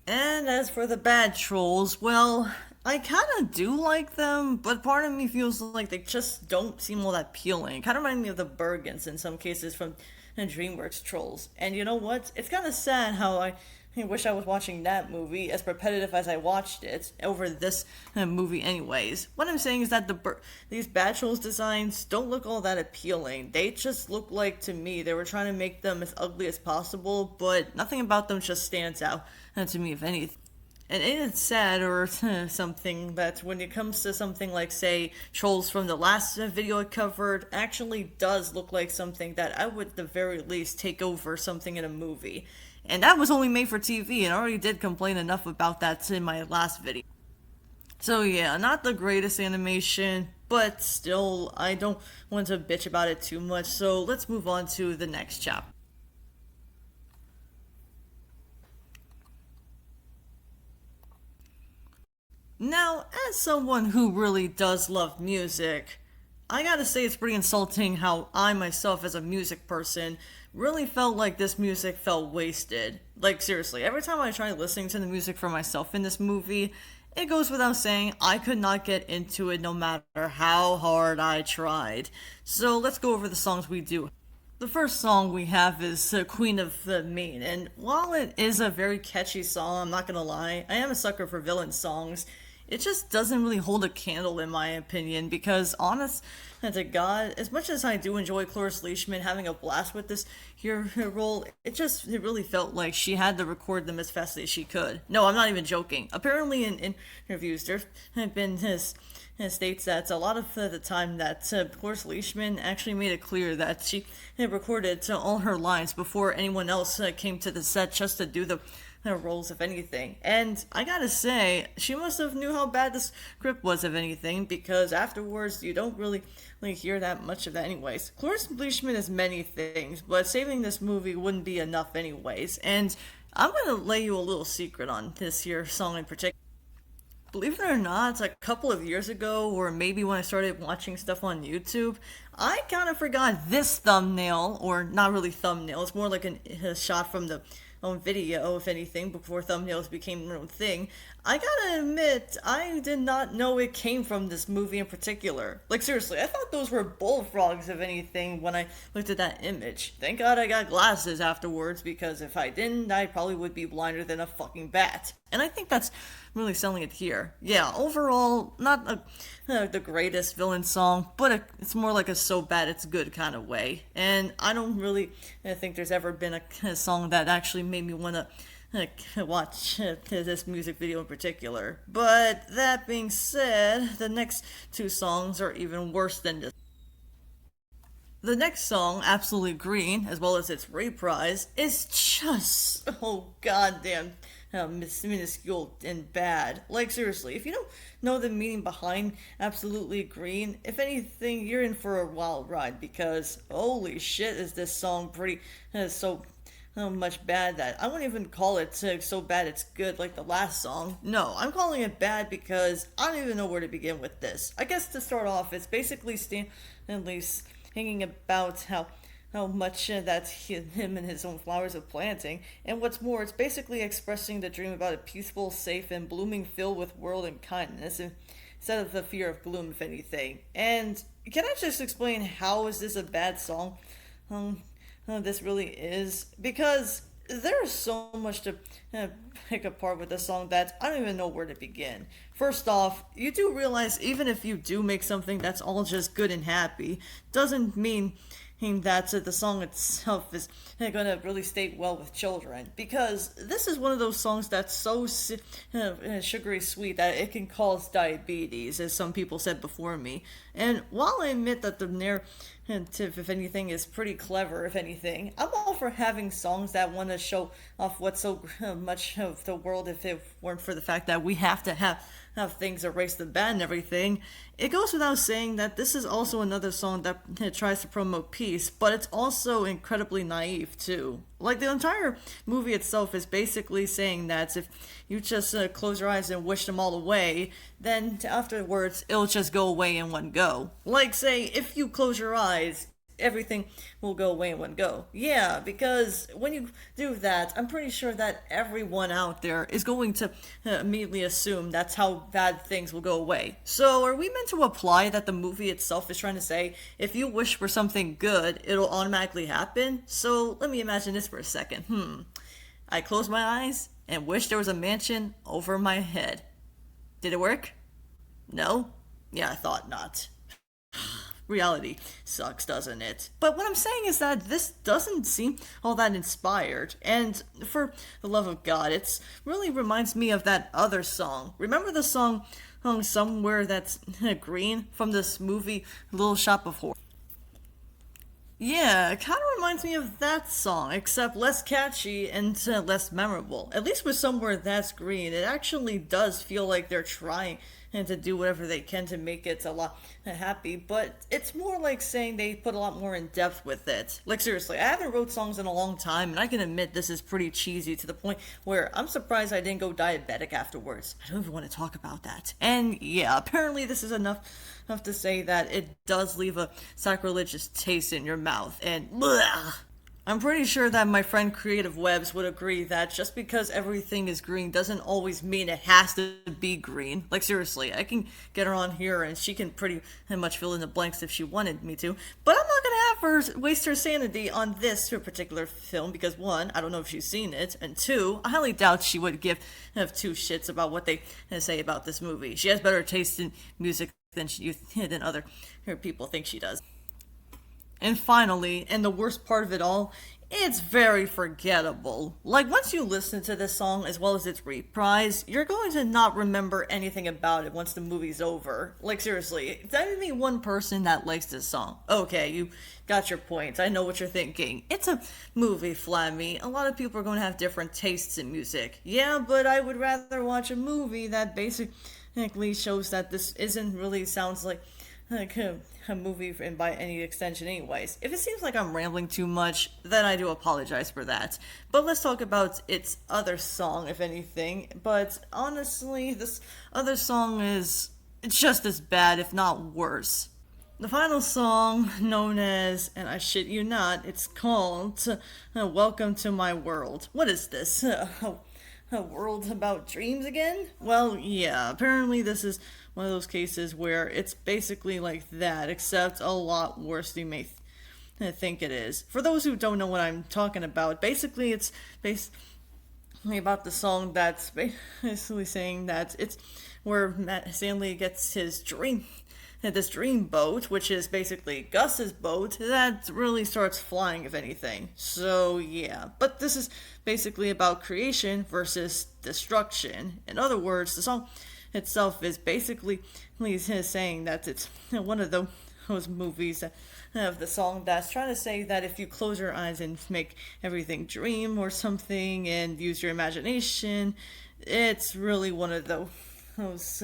And as for the bad trolls, well, I kind of do like them, but part of me feels like they just don't seem all that appealing. Kind of remind me of the Bergens in some cases from DreamWorks Trolls. And you know what? It's kind of sad how I wish I was watching that movie, as repetitive as I watched it, over this movie anyways. What I'm saying is that these bad trolls designs don't look all that appealing. They just look like, to me, they were trying to make them as ugly as possible, but nothing about them just stands out to me, if anything. And ain't it sad or something that when it comes to something like, say, Trolls from the last video I covered, actually does look like something that I would at the very least take over something in a movie. And that was only made for TV, and I already did complain enough about that in my last video. So yeah, not the greatest animation, but still, I don't want to bitch about it too much, so let's move on to the next chapter. Now, as someone who really does love music, I gotta say it's pretty insulting how I myself, as a music person, really felt like this music felt wasted. Like, seriously, every time I try listening to the music for myself in this movie, it goes without saying I could not get into it no matter how hard I tried. So let's go over the songs we do. The first song we have is Queen of the Mean, and while it is a very catchy song, I'm not gonna lie, I am a sucker for villain songs. It just doesn't really hold a candle in my opinion, because honest to God, as much as I do enjoy Cloris Leachman having a blast with this her role, it really felt like she had to record them as fast as she could. No, I'm not even joking. Apparently in interviews there have been his states that a lot of the time that Cloris Leachman actually made it clear that she had recorded all her lines before anyone else came to the set just to do the roles, if anything. And I gotta say, she must have knew how bad the script was, if anything, because afterwards you don't really hear that much of that anyways. Cloris Leachman is many things, but saving this movie wouldn't be enough anyways. And I'm gonna lay you a little secret on this here song in particular. Believe it or not, a couple of years ago, or maybe when I started watching stuff on YouTube, I kind of forgot this thumbnail, or not really thumbnail, it's more like a shot from the video, if anything, before thumbnails became their own thing. I gotta admit, I did not know it came from this movie in particular. Like, seriously, I thought those were bullfrogs, if anything, when I looked at that image. Thank God I got glasses afterwards, because if I didn't, I probably would be blinder than a fucking bat. And I think that's really selling it here. Yeah, overall, not the greatest villain song, but it's more like a so bad it's good kind of way. And I don't really think there's ever been a song that actually made me want to watch this music video in particular. But that being said, the next two songs are even worse than this. The next song, Absolutely Green, as well as its reprise, is just so goddamn minuscule and bad. Like, seriously, if you don't know the meaning behind Absolutely Green, if anything, you're in for a wild ride, because holy shit is this song pretty so much bad that I wouldn't even call it so bad it's good like the last song. No, I'm calling it bad because I don't even know where to begin with this. I guess to start off, it's basically Stanley's hanging about how much that's him and his own flowers of planting. And what's more, it's basically expressing the dream about a peaceful, safe, and blooming filled with world and kindness, instead of the fear of gloom, if anything. And can I just explain how is this a bad song? This really is, because there's so much to pick apart with the song that I don't even know where to begin. First off, you do realize even if you do make something that's all just good and happy, doesn't mean that the song itself is going to really stay well with children, because this is one of those songs that's so sugary sweet that it can cause diabetes, as some people said before me. And while I admit that the narrative, if anything, is pretty clever, if anything, I'm all for having songs that want to show off what's so much of the world, if it weren't for the fact that we have to have things erase the bad and everything. It goes without saying that this is also another song that tries to promote peace, but it's also incredibly naive too. Like, the entire movie itself is basically saying that if you just close your eyes and wish them all away, then afterwards it'll just go away in one go. Like, say, if you close your eyes, everything will go away in one go. Yeah, because when you do that, I'm pretty sure that everyone out there is going to immediately assume that's how bad things will go away. So, are we meant to apply that the movie itself is trying to say, if you wish for something good, it'll automatically happen? So, let me imagine this for a second. I close my eyes and wish there was a mansion over my head. Did it work? No? Yeah, I thought not. Reality sucks, doesn't it? But what I'm saying is that this doesn't seem all that inspired, and for the love of God, it really reminds me of that other song. Remember the song Somewhere That's Green from this movie Little Shop of Horrors? Yeah, it kind of reminds me of that song, except less catchy and less memorable. At least with Somewhere That's Green, it actually does feel like they're trying and to do whatever they can to make it a lot happy, but it's more like saying they put a lot more in depth with it. Like seriously, I haven't wrote songs in a long time, and I can admit this is pretty cheesy to the point where I'm surprised I didn't go diabetic afterwards. I don't even want to talk about that. And yeah, apparently this is enough to say that it does leave a sacrilegious taste in your mouth, and bleh. I'm pretty sure that my friend Creative Webs would agree that just because everything is green doesn't always mean it has to be green. Like seriously, I can get her on here and she can pretty much fill in the blanks if she wanted me to, but I'm not gonna have her waste her sanity on this particular film because one, I don't know if she's seen it, and two, I highly doubt she would have two shits about what they say about this movie. She has better taste in music than other people think she does. And finally, and the worst part of it all, it's very forgettable. Like, once you listen to this song as well as its reprise, you're going to not remember anything about it once the movie's over. Like, seriously, there's only one person that likes this song. Okay, you got your point. I know what you're thinking. It's a movie, Flammy. A lot of people are going to have different tastes in music. Yeah, but I would rather watch a movie that basically shows that this isn't really sounds like a movie and by any extension anyways. If it seems like I'm rambling too much, then I do apologize for that. But let's talk about its other song, if anything. But honestly, this other song it's just as bad, if not worse. The final song, known as, and I shit you not, it's called Welcome to My World. What is this? A world about dreams again? Well, yeah, apparently this is one of those cases where it's basically like that, except a lot worse than you may think it is. For those who don't know what I'm talking about, basically it's basically about the song that's basically saying that it's where Matt Stanley gets his dream. This dream boat, which is basically Gus's boat, that really starts flying, if anything. So, yeah. But this is basically about creation versus destruction. In other words, the song itself is basically saying that it's one of those movies of the song that's trying to say that if you close your eyes and make everything dream or something and use your imagination, it's really one of those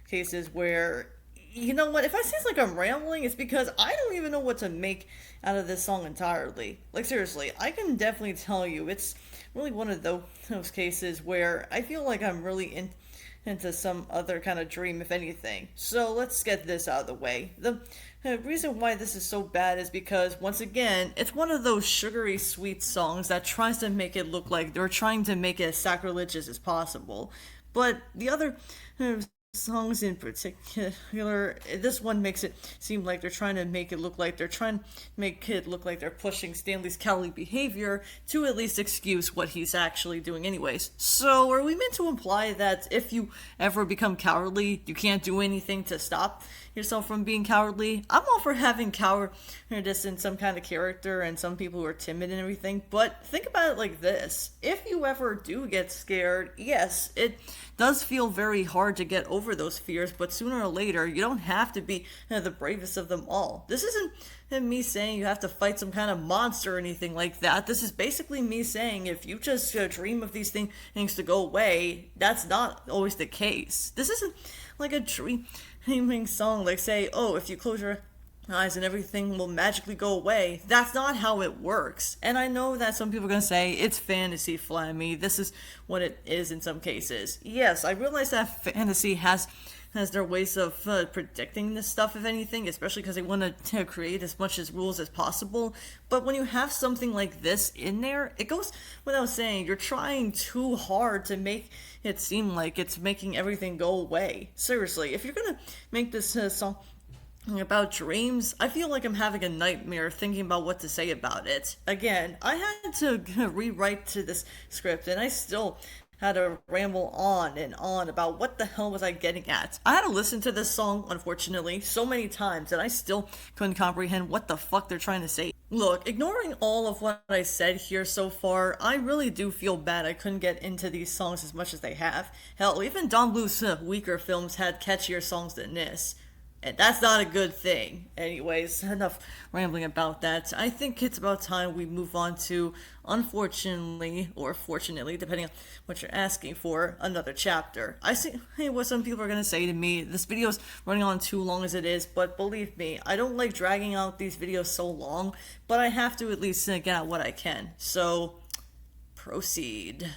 cases where, you know what, if I seem like I'm rambling, it's because I don't even know what to make out of this song entirely. Like, seriously, I can definitely tell you it's really one of those cases where I feel like I'm really into some other kind of dream, if anything. So let's get this out of the way. The reason why this is so bad is because, once again, it's one of those sugary sweet songs that tries to make it look like they're trying to make it as sacrilegious as possible. But the other songs in particular, this one makes it seem like they're trying to make it look like they're pushing Stanley's cowardly behavior to at least excuse what he's actually doing anyways. So are we meant to imply that if you ever become cowardly, you can't do anything to stop yourself from being cowardly? I'm all for having cowardice in some kind of character and some people who are timid and everything, but think about it like this. If you ever do get scared, yes, it does feel very hard to get over those fears, but sooner or later, you don't have to be the bravest of them all. This isn't me saying you have to fight some kind of monster or anything like that. This is basically me saying if you just dream of these things to go away, that's not always the case. This isn't like a dreaming song, like say, oh, if you close your eyes and everything will magically go away. That's not how it works. And I know that some people are going to say, it's fantasy, Flammy. This is what it is in some cases. Yes, I realize that fantasy has has their ways of predicting this stuff, if anything, especially because they want to create as much as rules as possible. But when you have something like this in there, it goes without saying, you're trying too hard to make it seem like it's making everything go away. Seriously, if you're gonna make this song about dreams, I feel like I'm having a nightmare thinking about what to say about it. Again, I had to rewrite to this script, and I still had to ramble on and on about what the hell was I getting at. I had to listen to this song, unfortunately, so many times, and I still couldn't comprehend what the fuck they're trying to say. Look, ignoring all of what I said here so far, I really do feel bad I couldn't get into these songs as much as they have. Hell, even Don Bluth's weaker films had catchier songs than this. And that's not a good thing. Anyways, enough rambling about that. I think it's about time we move on to, unfortunately, or fortunately, depending on what you're asking for, another chapter. I see what some people are going to say to me. This video's running on too long as it is, but believe me, I don't like dragging out these videos so long, but I have to at least get out what I can. So, proceed.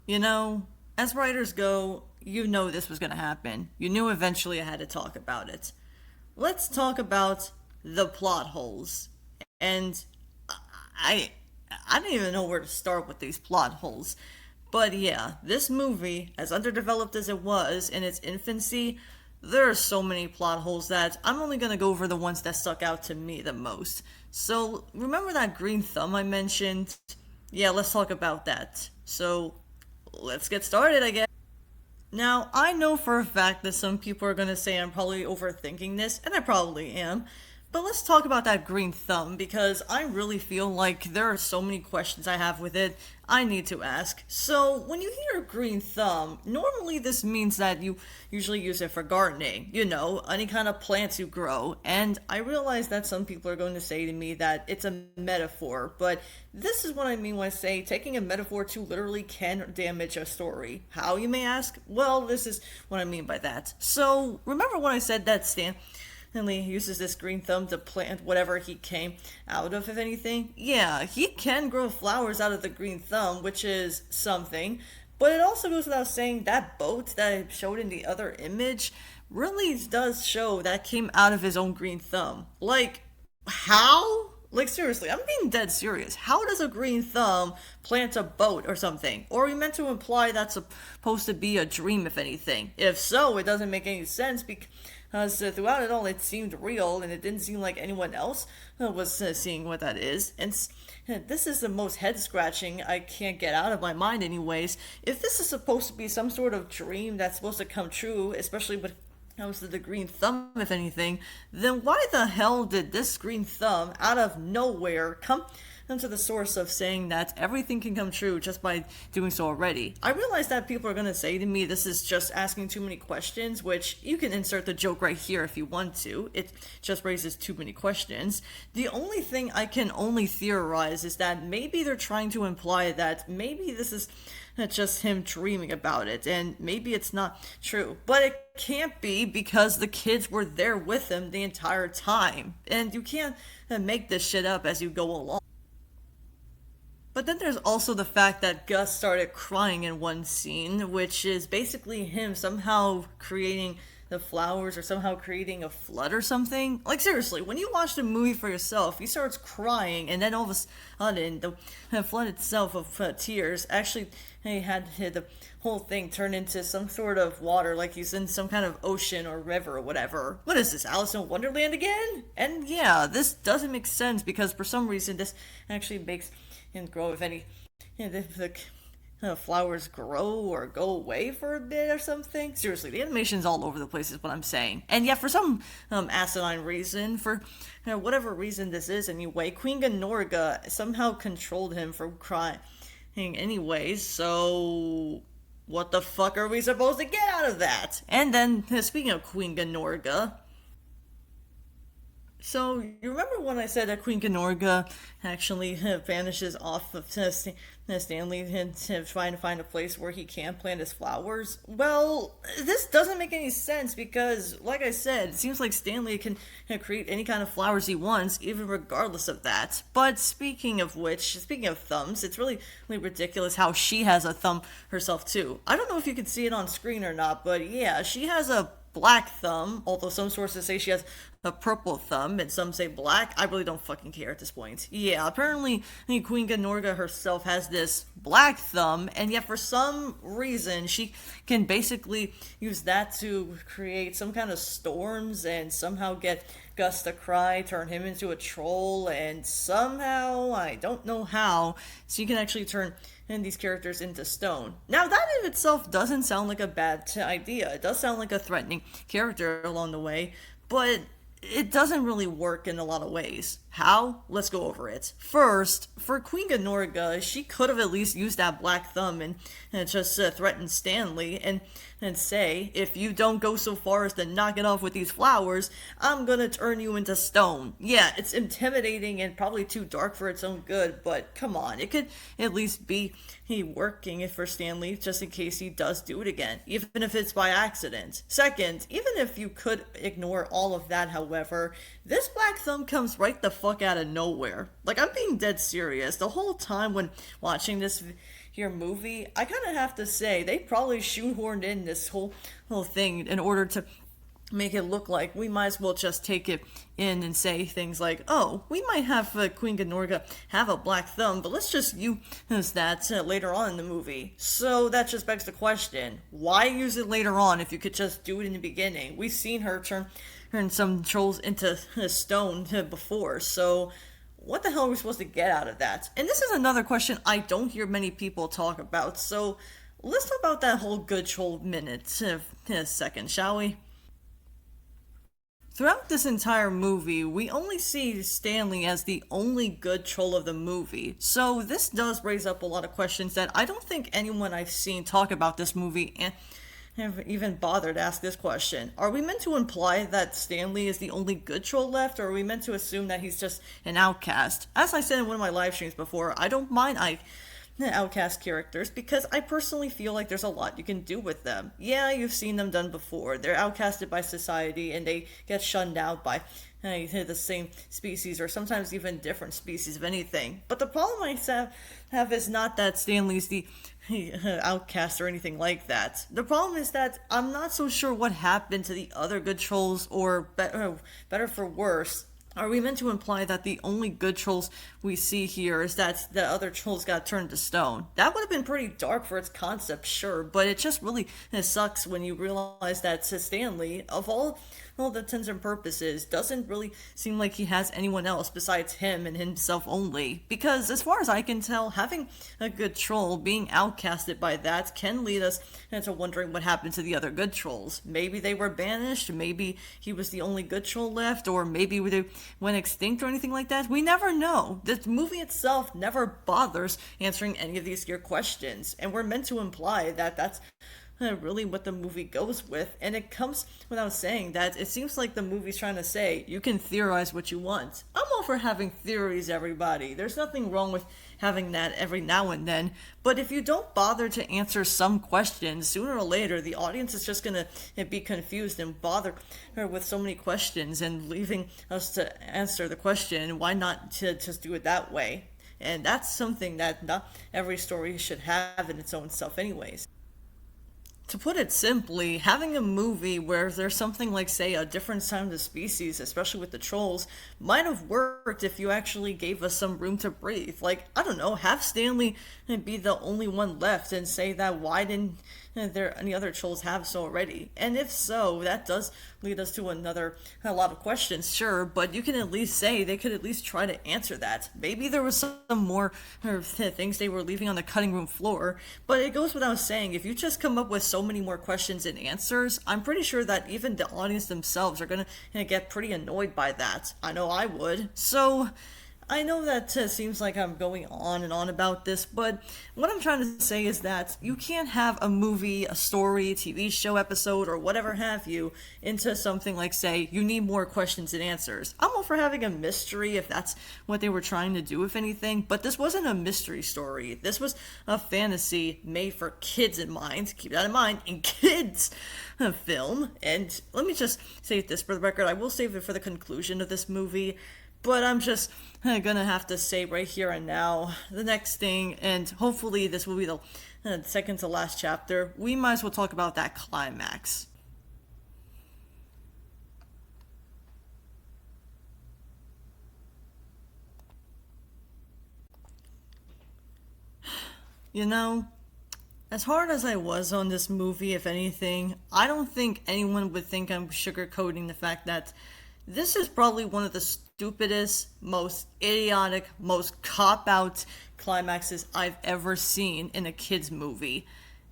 You know, as writers go, you know this was going to happen. You knew eventually I had to talk about it. Let's talk about the plot holes. And I I don't even know where to start with these plot holes. But yeah, this movie, as underdeveloped as it was in its infancy, there are so many plot holes that I'm only going to go over the ones that stuck out to me the most. So, remember that green thumb I mentioned? Yeah, let's talk about that. So, let's get started, I guess. Now, I know for a fact that some people are going to say I'm probably overthinking this, and I probably am. But let's talk about that green thumb because I really feel like there are so many questions I have with it I need to ask. So, when you hear green thumb, normally this means that you usually use it for gardening, you know, any kind of plants you grow. And I realize that some people are going to say to me that it's a metaphor, but this is what I mean when I say taking a metaphor too literally can damage a story. How, you may ask? Well, this is what I mean by that. So, remember when I said that Stanley uses this green thumb to plant whatever he came out of, if anything? Yeah, he can grow flowers out of the green thumb, which is something. But it also goes without saying that boat that I showed in the other image really does show that came out of his own green thumb. Like, how? Like, seriously, I'm being dead serious. How does a green thumb plant a boat or something? Or are you meant to imply that's supposed to be a dream, if anything? If so, it doesn't make any sense because throughout it all, it seemed real and it didn't seem like anyone else was seeing what that is. And this is the most head scratching I can't get out of my mind, anyways. If this is supposed to be some sort of dream that's supposed to come true, especially with comes to the green thumb, if anything, then why the hell did this green thumb out of nowhere come into the source of saying that everything can come true just by doing so already? I realize that people are going to say to me this is just asking too many questions, which you can insert the joke right here if you want to. It just raises too many questions. The only thing I can only theorize is that maybe they're trying to imply that maybe this is just him dreaming about it, and maybe it's not true. But it can't be because the kids were there with him the entire time, and you can't make this shit up as you go along. But then there's also the fact that Gus started crying in one scene, which is basically him somehow creating the flowers or somehow creating a flood or something. Like, seriously, when you watch the movie for yourself, he starts crying, and then all of a sudden, the flood itself of tears actually he had the whole thing turn into some sort of water, like he's in some kind of ocean or river or whatever. What is this, Alice in Wonderland again? And yeah, this doesn't make sense because for some reason this actually makes him grow, if any, if the flowers grow or go away for a bit or something. Seriously, the animation's all over the place is what I'm saying. And yeah, for some asinine reason, for whatever reason this is anyway, Queen Ganorga somehow controlled him from crying anyways, so what the fuck are we supposed to get out of that? And then, speaking of Queen Ganorga, So, you remember when I said that Queen Ganorga actually vanishes off of Stanley and trying to find a place where he can plant his flowers? Well, this doesn't make any sense because, like I said, it seems like Stanley can create any kind of flowers he wants, even regardless of that. But speaking of which, speaking of thumbs, it's really ridiculous how she has a thumb herself, too. I don't know if you can see it on screen or not, but yeah, she has a black thumb, although some sources say she has a purple thumb and some say black. I really don't fucking care at this point. Yeah, apparently Queen Ganorga herself has this black thumb, and yet for some reason she can basically use that to create some kind of storms and somehow get Gus to cry, turn him into a troll, and somehow, I don't know how, she can actually turn these characters into stone. Now, that in itself doesn't sound like a bad idea. It does sound like a threatening character along the way, but it doesn't really work in a lot of ways. How? Let's go over it. First, for Queen Ganorga, she could have at least used that black thumb and just threatened Stanley and say, if you don't go so far as to knock it off with these flowers, I'm gonna turn you into stone. Yeah, it's intimidating and probably too dark for its own good, but come on, it could at least be he working it for Stanley just in case he does do it again, even if it's by accident. Second, even if you could ignore all of that, however, this black thumb comes right the fuck out of nowhere. Like, I'm being dead serious. The whole time when watching this here movie, I kind of have to say they probably shoehorned in this whole thing in order to make it look like we might as well just take it in and say things like, oh, we might have Queen Ganorga have a black thumb, but let's just use that later on in the movie. So that just begs the question, why use it later on if you could just do it in the beginning? We've seen her turn some trolls into stone before, so what the hell are we supposed to get out of that? And this is another question I don't hear many people talk about, so let's talk about that whole good troll minute in a second, shall we? Throughout this entire movie, we only see Stanley as the only good troll of the movie, so this does raise up a lot of questions that I don't think anyone I've seen talk about this movie and have even bothered to ask this question. Are we meant to imply that Stanley is the only good troll left, or are we meant to assume that he's just an outcast? As I said in one of my live streams before, I don't mind outcast characters because I personally feel like there's a lot you can do with them. Yeah, you've seen them done before. They're outcasted by society and they get shunned out by the same species or sometimes even different species of anything. But the problem I have is not that Stanley's the outcast or anything like that. The problem is that I'm not so sure what happened to the other good trolls, or better for worse, are we meant to imply that the only good trolls we see here is that the other trolls got turned to stone? That would have been pretty dark for its concept, sure, but it just really sucks when you realize that Stanley, of all the intents and purposes, doesn't really seem like he has anyone else besides him and himself only. Because as far as I can tell, having a good troll being outcasted by that can lead us into wondering what happened to the other good trolls. Maybe they were banished, maybe he was the only good troll left, or maybe they went extinct or anything like that. We never know. The movie itself never bothers answering any of these here questions, and we're meant to imply that that's really what the movie goes with, and it comes without saying that it seems like the movie's trying to say you can theorize what you want. I'm all for having theories, everybody. There's nothing wrong with having that every now and then, but if you don't bother to answer some questions, sooner or later the audience is just gonna be confused and bother her with so many questions and leaving us to answer the question. Why not to just do it that way? And that's something that not every story should have in its own self anyways. To put it simply, having a movie where there's something like, say, a different sound of species, especially with the trolls, might have worked if you actually gave us some room to breathe. Like, I don't know, have Stanley be the only one left and say that why didn't there any other trolls have so already? And if so, that does lead us to a lot of questions, sure, but you can at least say they could at least try to answer that. Maybe there was some more things they were leaving on the cutting room floor, but it goes without saying, if you just come up with so many more questions and answers, I'm pretty sure that even the audience themselves are gonna get pretty annoyed by that. I know I would. So I know that seems like I'm going on and on about this, but what I'm trying to say is that you can't have a movie, a story, TV show episode, or whatever have you into something like, say, you need more questions and answers. I'm all for having a mystery if that's what they were trying to do, if anything, but this wasn't a mystery story. This was a fantasy made for kids in mind. Keep that in mind, in kids' film. And let me just say this for the record, I will save it for the conclusion of this movie. But I'm just gonna have to say right here and now the next thing, and hopefully this will be the second to last chapter. We might as well talk about that climax. You know, as hard as I was on this movie, if anything, I don't think anyone would think I'm sugarcoating the fact that this is probably one of the stupidest, most idiotic, most cop out climaxes I've ever seen in a kid's movie.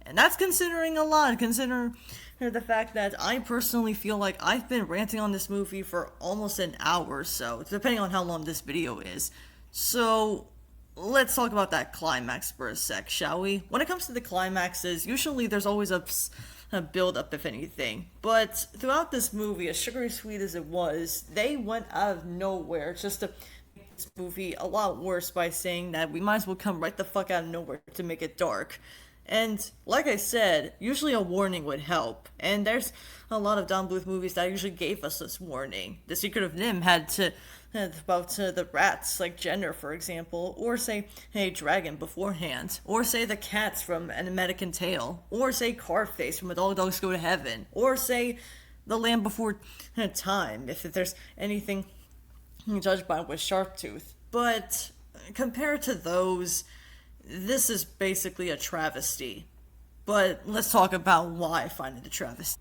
And that's considering a lot, considering the fact that I personally feel like I've been ranting on this movie for almost an hour or so, depending on how long this video is. So, let's talk about that climax for a sec, shall we? When it comes to the climaxes, usually there's always a build up, if anything. But throughout this movie, as sugary sweet as it was, they went out of nowhere just to make this movie a lot worse by saying that we might as well come right the fuck out of nowhere to make it dark. And like I said, usually a warning would help. And there's a lot of Don Bluth movies that usually gave us this warning. The Secret of Nim had to about the rats, like Jenner, for example, or say, hey, Dragon beforehand, or say the cats from An American Tale, or say Carface from A Dog Dogs Go to Heaven, or say The Land Before Time, if there's anything judged by with Sharptooth. But compared to those, this is basically a travesty. But let's talk about why I find it a travesty.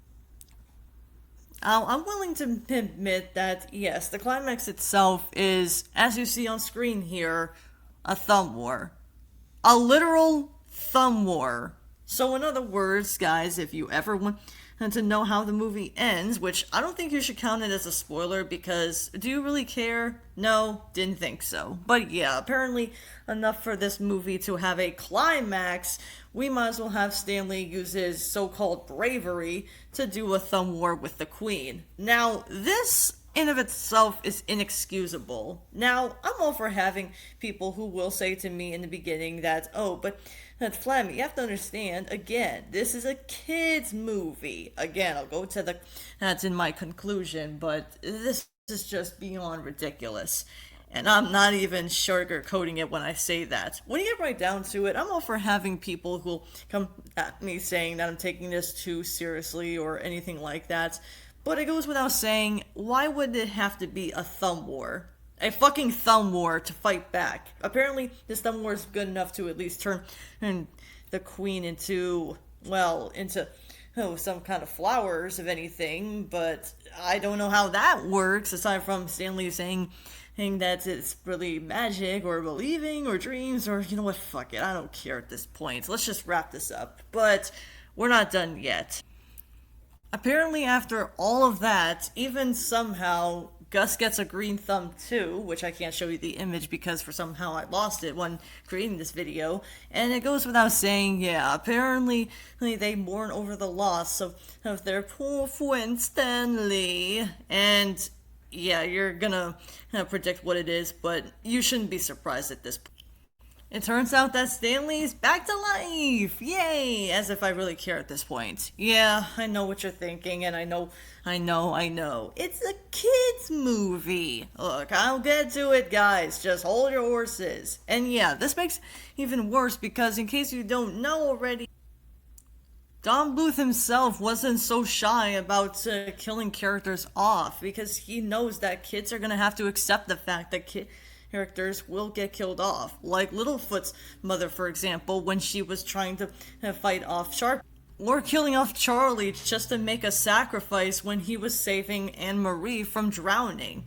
I'm willing to admit that, yes, the climax itself is, as you see on screen here, a thumb war. A literal thumb war. So in other words, guys, if you ever want to know how the movie ends, which I don't think you should count it as a spoiler because do you really care? No, didn't think so. But yeah, apparently enough for this movie to have a climax, we might as well have Stanley use his so-called bravery to do a thumb war with the Queen. Now, this in of itself is inexcusable. Now, I'm all for having people who will say to me in the beginning that, oh, but that's Flamingo. You have to understand, again, this is a kid's movie. Again, I'll go to that's in my conclusion, but this is just beyond ridiculous. And I'm not even sugarcoating it when I say that. When you get right down to it, I'm all for having people who come at me saying that I'm taking this too seriously or anything like that. But it goes without saying, why would it have to be a thumb war? A fucking thumb war to fight back. Apparently, this thumb war is good enough to at least turn the Queen into, well, into some kind of flowers, if anything. But I don't know how that works, aside from Stanley saying that it's really magic or believing or dreams or, you know what, fuck it, I don't care at this point. Let's just wrap this up. But we're not done yet. Apparently, after all of that, even somehow Gus gets a green thumb too, which I can't show you the image because for somehow I lost it when creating this video. And it goes without saying, yeah, apparently they mourn over the loss of their poor friend Stanley. And yeah, you're gonna predict what it is, but you shouldn't be surprised at this point. It turns out that Stanley's back to life! Yay! As if I really care at this point. Yeah, I know what you're thinking, and I know. It's a kid's movie! Look, I'll get to it, guys. Just hold your horses. And yeah, this makes even worse because, in case you don't know already, Don Bluth himself wasn't so shy about killing characters off because he knows that kids are gonna have to accept the fact that characters will get killed off. Like Littlefoot's mother, for example, when she was trying to fight off Sharp. Or killing off Charlie just to make a sacrifice when he was saving Anne-Marie from drowning.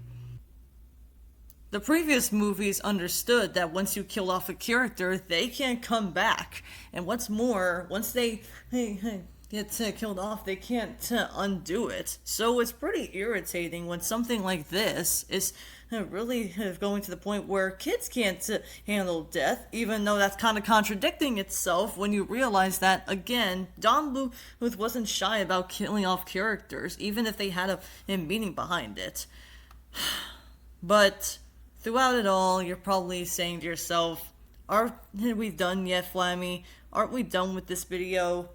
The previous movies understood that once you kill off a character, they can't come back. And what's more, once they get killed off, they can't undo it. So it's pretty irritating when something like this is really going to the point where kids can't handle death, even though that's kind of contradicting itself when you realize that, again, Don Bluth wasn't shy about killing off characters, even if they had a meaning behind it. But throughout it all, you're probably saying to yourself, are we done yet, Flammy? Aren't we done with this video?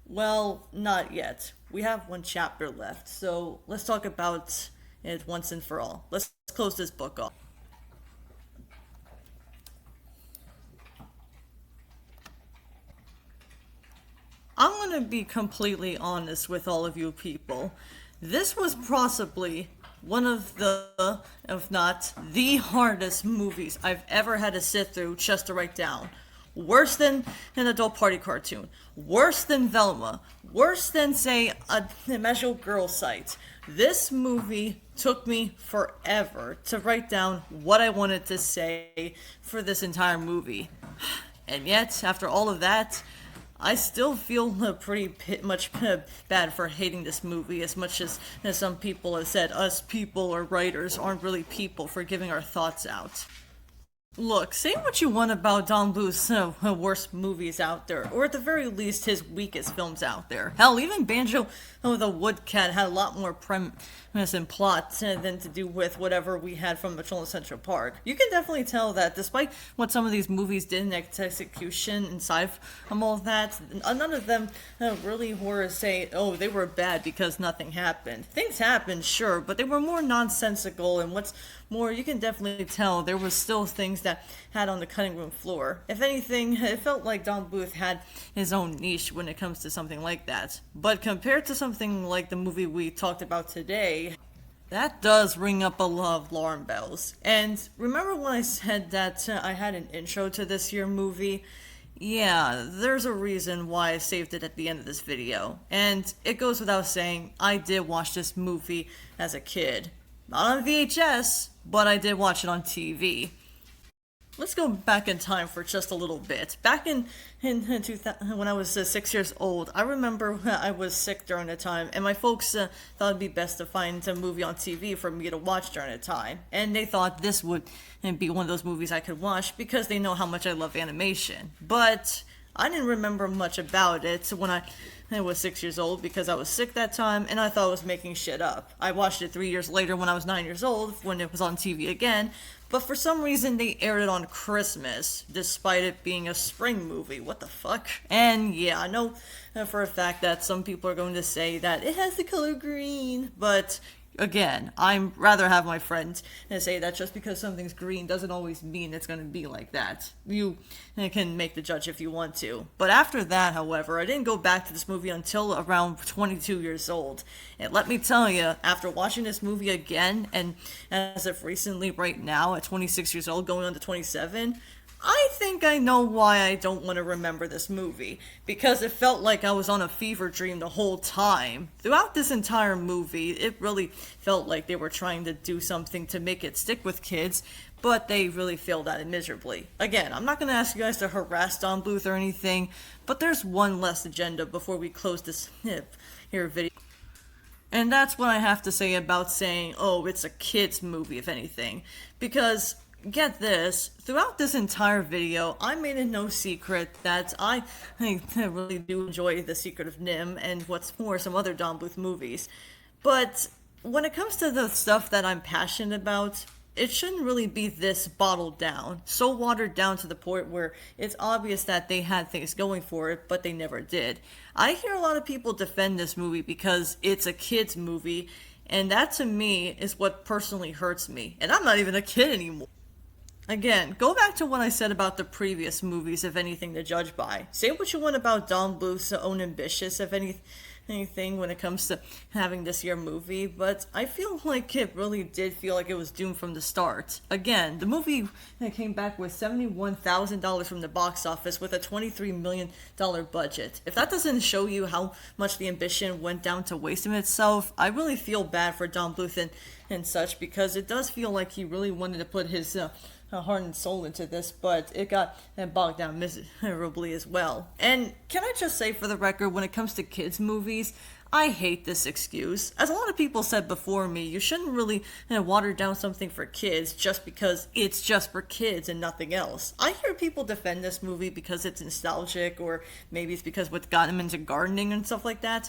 Well, not yet. We have one chapter left, so let's talk about it once and for all. Let's close this book off. I'm gonna be completely honest with all of you people. This was possibly one of the, if not the hardest movies I've ever had to sit through just to write down. Worse than an adult party cartoon. Worse than Velma. Worse than, say, a Magical Girl site. This movie took me forever to write down what I wanted to say for this entire movie. And yet, after all of that, I still feel pretty much bad for hating this movie, as much as some people have said us people or writers aren't really people for giving our thoughts out. Look, say what you want about Don Bluth's worst movies out there, or at the very least his weakest films out there. Hell, even Banjo the Woodcat had a lot more premise and plot than to do with whatever we had from Patrol in Central Park. You can definitely tell that despite what some of these movies did in execution and all that, none of them really were say, oh, they were bad because nothing happened. Things happened, sure, but they were more nonsensical, and what's more, you can definitely tell there was still things that had on the cutting room floor. If anything, it felt like Don Bluth had his own niche when it comes to something like that. But compared to something like the movie we talked about today, that does ring up a lot of alarm bells. And remember when I said that I had an intro to this year movie? Yeah, there's a reason why I saved it at the end of this video. And it goes without saying, I did watch this movie as a kid. Not on VHS, but I did watch it on TV. Let's go back in time for just a little bit. Back in 2000, when I was 6 years old, I remember I was sick during the time, and my folks thought it'd be best to find a movie on TV for me to watch during the time. And they thought this would be one of those movies I could watch because they know how much I love animation. But I didn't remember much about it when I was 6 years old because I was sick that time and I thought I was making shit up. I watched it 3 years later when I was 9 years old when it was on TV again, but for some reason they aired it on Christmas despite it being a spring movie. What the fuck? And yeah, I know for a fact that some people are going to say that it has the color green, but again, I'm rather have my friends say that just because something's green doesn't always mean it's going to be like that. You can make the judge if you want to. But after that, however, I didn't go back to this movie until around 22 years old. And let me tell you, after watching this movie again, and as of recently right now at 26 years old, going on to 27, I think I know why I don't want to remember this movie. Because it felt like I was on a fever dream the whole time. Throughout this entire movie, it really felt like they were trying to do something to make it stick with kids, but they really failed at it miserably. Again, I'm not going to ask you guys to harass Don Bluth or anything, but there's one less agenda before we close this here video. And that's what I have to say about saying, oh, it's a kid's movie, if anything. Because get this, throughout this entire video, I made it no secret that I really do enjoy The Secret of Nim and what's more, some other Don Bluth movies. But when it comes to the stuff that I'm passionate about, it shouldn't really be this bottled down, so watered down to the point where it's obvious that they had things going for it, but they never did. I hear a lot of people defend this movie because it's a kid's movie, and that to me is what personally hurts me. And I'm not even a kid anymore. Again, go back to what I said about the previous movies, if anything to judge by. Say what you want about Don Bluth's own ambitious, if anything, when it comes to having this year movie, but I feel like it really did feel like it was doomed from the start. Again, the movie came back with $71,000 from the box office with a $23 million budget. If that doesn't show you how much the ambition went down to waste in itself, I really feel bad for Don Bluth and such, because it does feel like he really wanted to put his heart and soul into this, but it got bogged down miserably as well. And can I just say for the record, when it comes to kids' movies, I hate this excuse. As a lot of people said before me, you shouldn't really water down something for kids just because it's just for kids and nothing else. I hear people defend this movie because it's nostalgic, or maybe it's because what got them into gardening and stuff like that.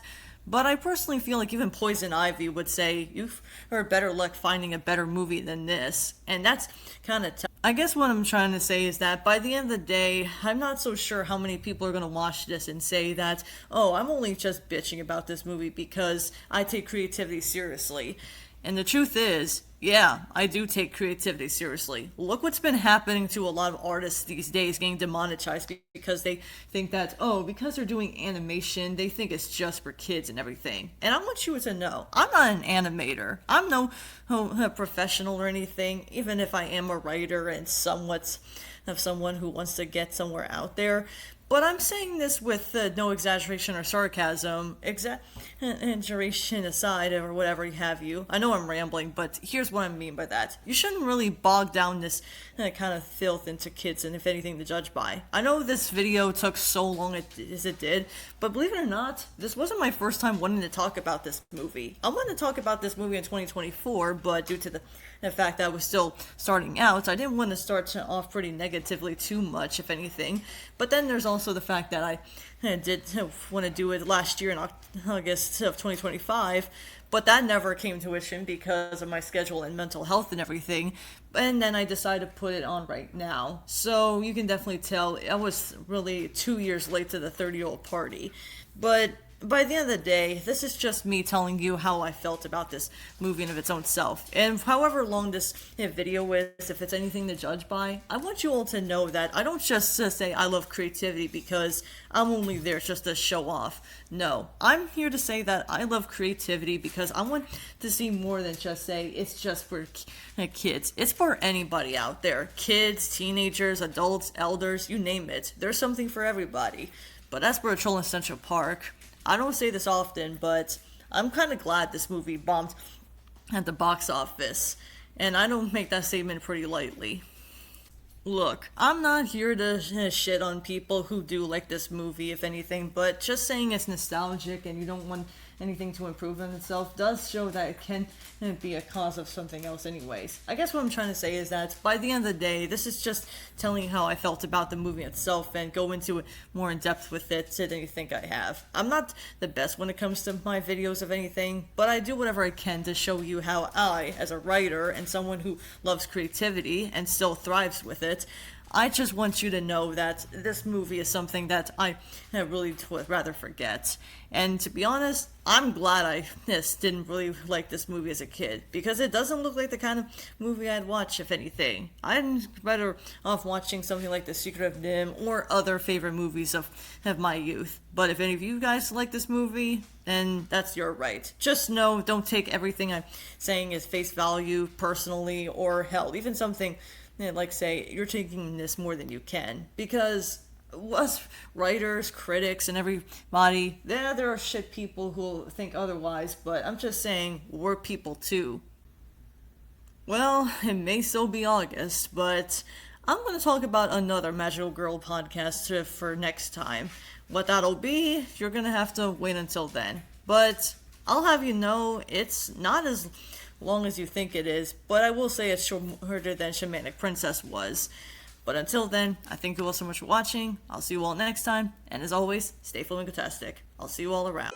But I personally feel like even Poison Ivy would say you've heard better luck finding a better movie than this. And that's kind of tough. I guess what I'm trying to say is that by the end of the day, I'm not so sure how many people are going to watch this and say that, oh, I'm only just bitching about this movie because I take creativity seriously. And the truth is, yeah, I do take creativity seriously. Look what's been happening to a lot of artists these days getting demonetized because they think that, oh, because they're doing animation, they think it's just for kids and everything. And I want you to know, I'm not an animator. I'm no professional or anything, even if I am a writer and somewhat of someone who wants to get somewhere out there. But I'm saying this with no exaggeration or sarcasm, exaggeration aside, or whatever have you. I know I'm rambling, but here's what I mean by that. You shouldn't really bog down this kind of filth into kids, and if anything, to judge by. I know this video took so long as it did, but believe it or not, this wasn't my first time wanting to talk about this movie. I wanted to talk about this movie in 2024, but due to the fact that I was still starting out, I didn't want to start off pretty negatively too much, if anything. But then there's also the fact that I did want to do it last year in August of 2025, but that never came to fruition because of my schedule and mental health and everything. And then I decided to put it on right now. So you can definitely tell I was really 2 years late to the 30-year-old party. But by the end of the day, this is just me telling you how I felt about this movie in of its own self. And however long this video is, if it's anything to judge by, I want you all to know that I don't just say I love creativity because I'm only there just to show off. No, I'm here to say that I love creativity because I want to see more than just say it's just for kids. It's for anybody out there. Kids, teenagers, adults, elders, you name it. There's something for everybody. But as for Troll in Central Park, I don't say this often, but I'm kind of glad this movie bombed at the box office. And I don't make that statement pretty lightly. Look, I'm not here to shit on people who do like this movie, if anything, but just saying it's nostalgic and you don't want anything to improve on itself does show that it can be a cause of something else anyways. I guess what I'm trying to say is that by the end of the day, this is just telling you how I felt about the movie itself and go into it more in depth with it than you think I have. I'm not the best when it comes to my videos of anything, but I do whatever I can to show you how I, as a writer and someone who loves creativity and still thrives with it, I just want you to know that this movie is something that I really would rather forget. And to be honest, I'm glad I didn't really like this movie as a kid, because it doesn't look like the kind of movie I'd watch, if anything. I'm better off watching something like The Secret of Nim or other favorite movies of my youth. But if any of you guys like this movie, then that's your right. Just know, don't take everything I'm saying as face value personally, or hell, even something like say you're taking this more than you can, because us writers, critics, and everybody, there are shit people who think otherwise, but I'm just saying we're people too. Well, it may still be August, but I'm going to talk about another Magical Girl podcast for next time. What that'll be, you're going to have to wait until then. But I'll have you know, it's not as long as you think it is, but I will say it's shorter than Shamanic Princess was. But until then, I thank you all so much for watching. I'll see you all next time, and as always, stay flamingo-tastic. I'll see you all around.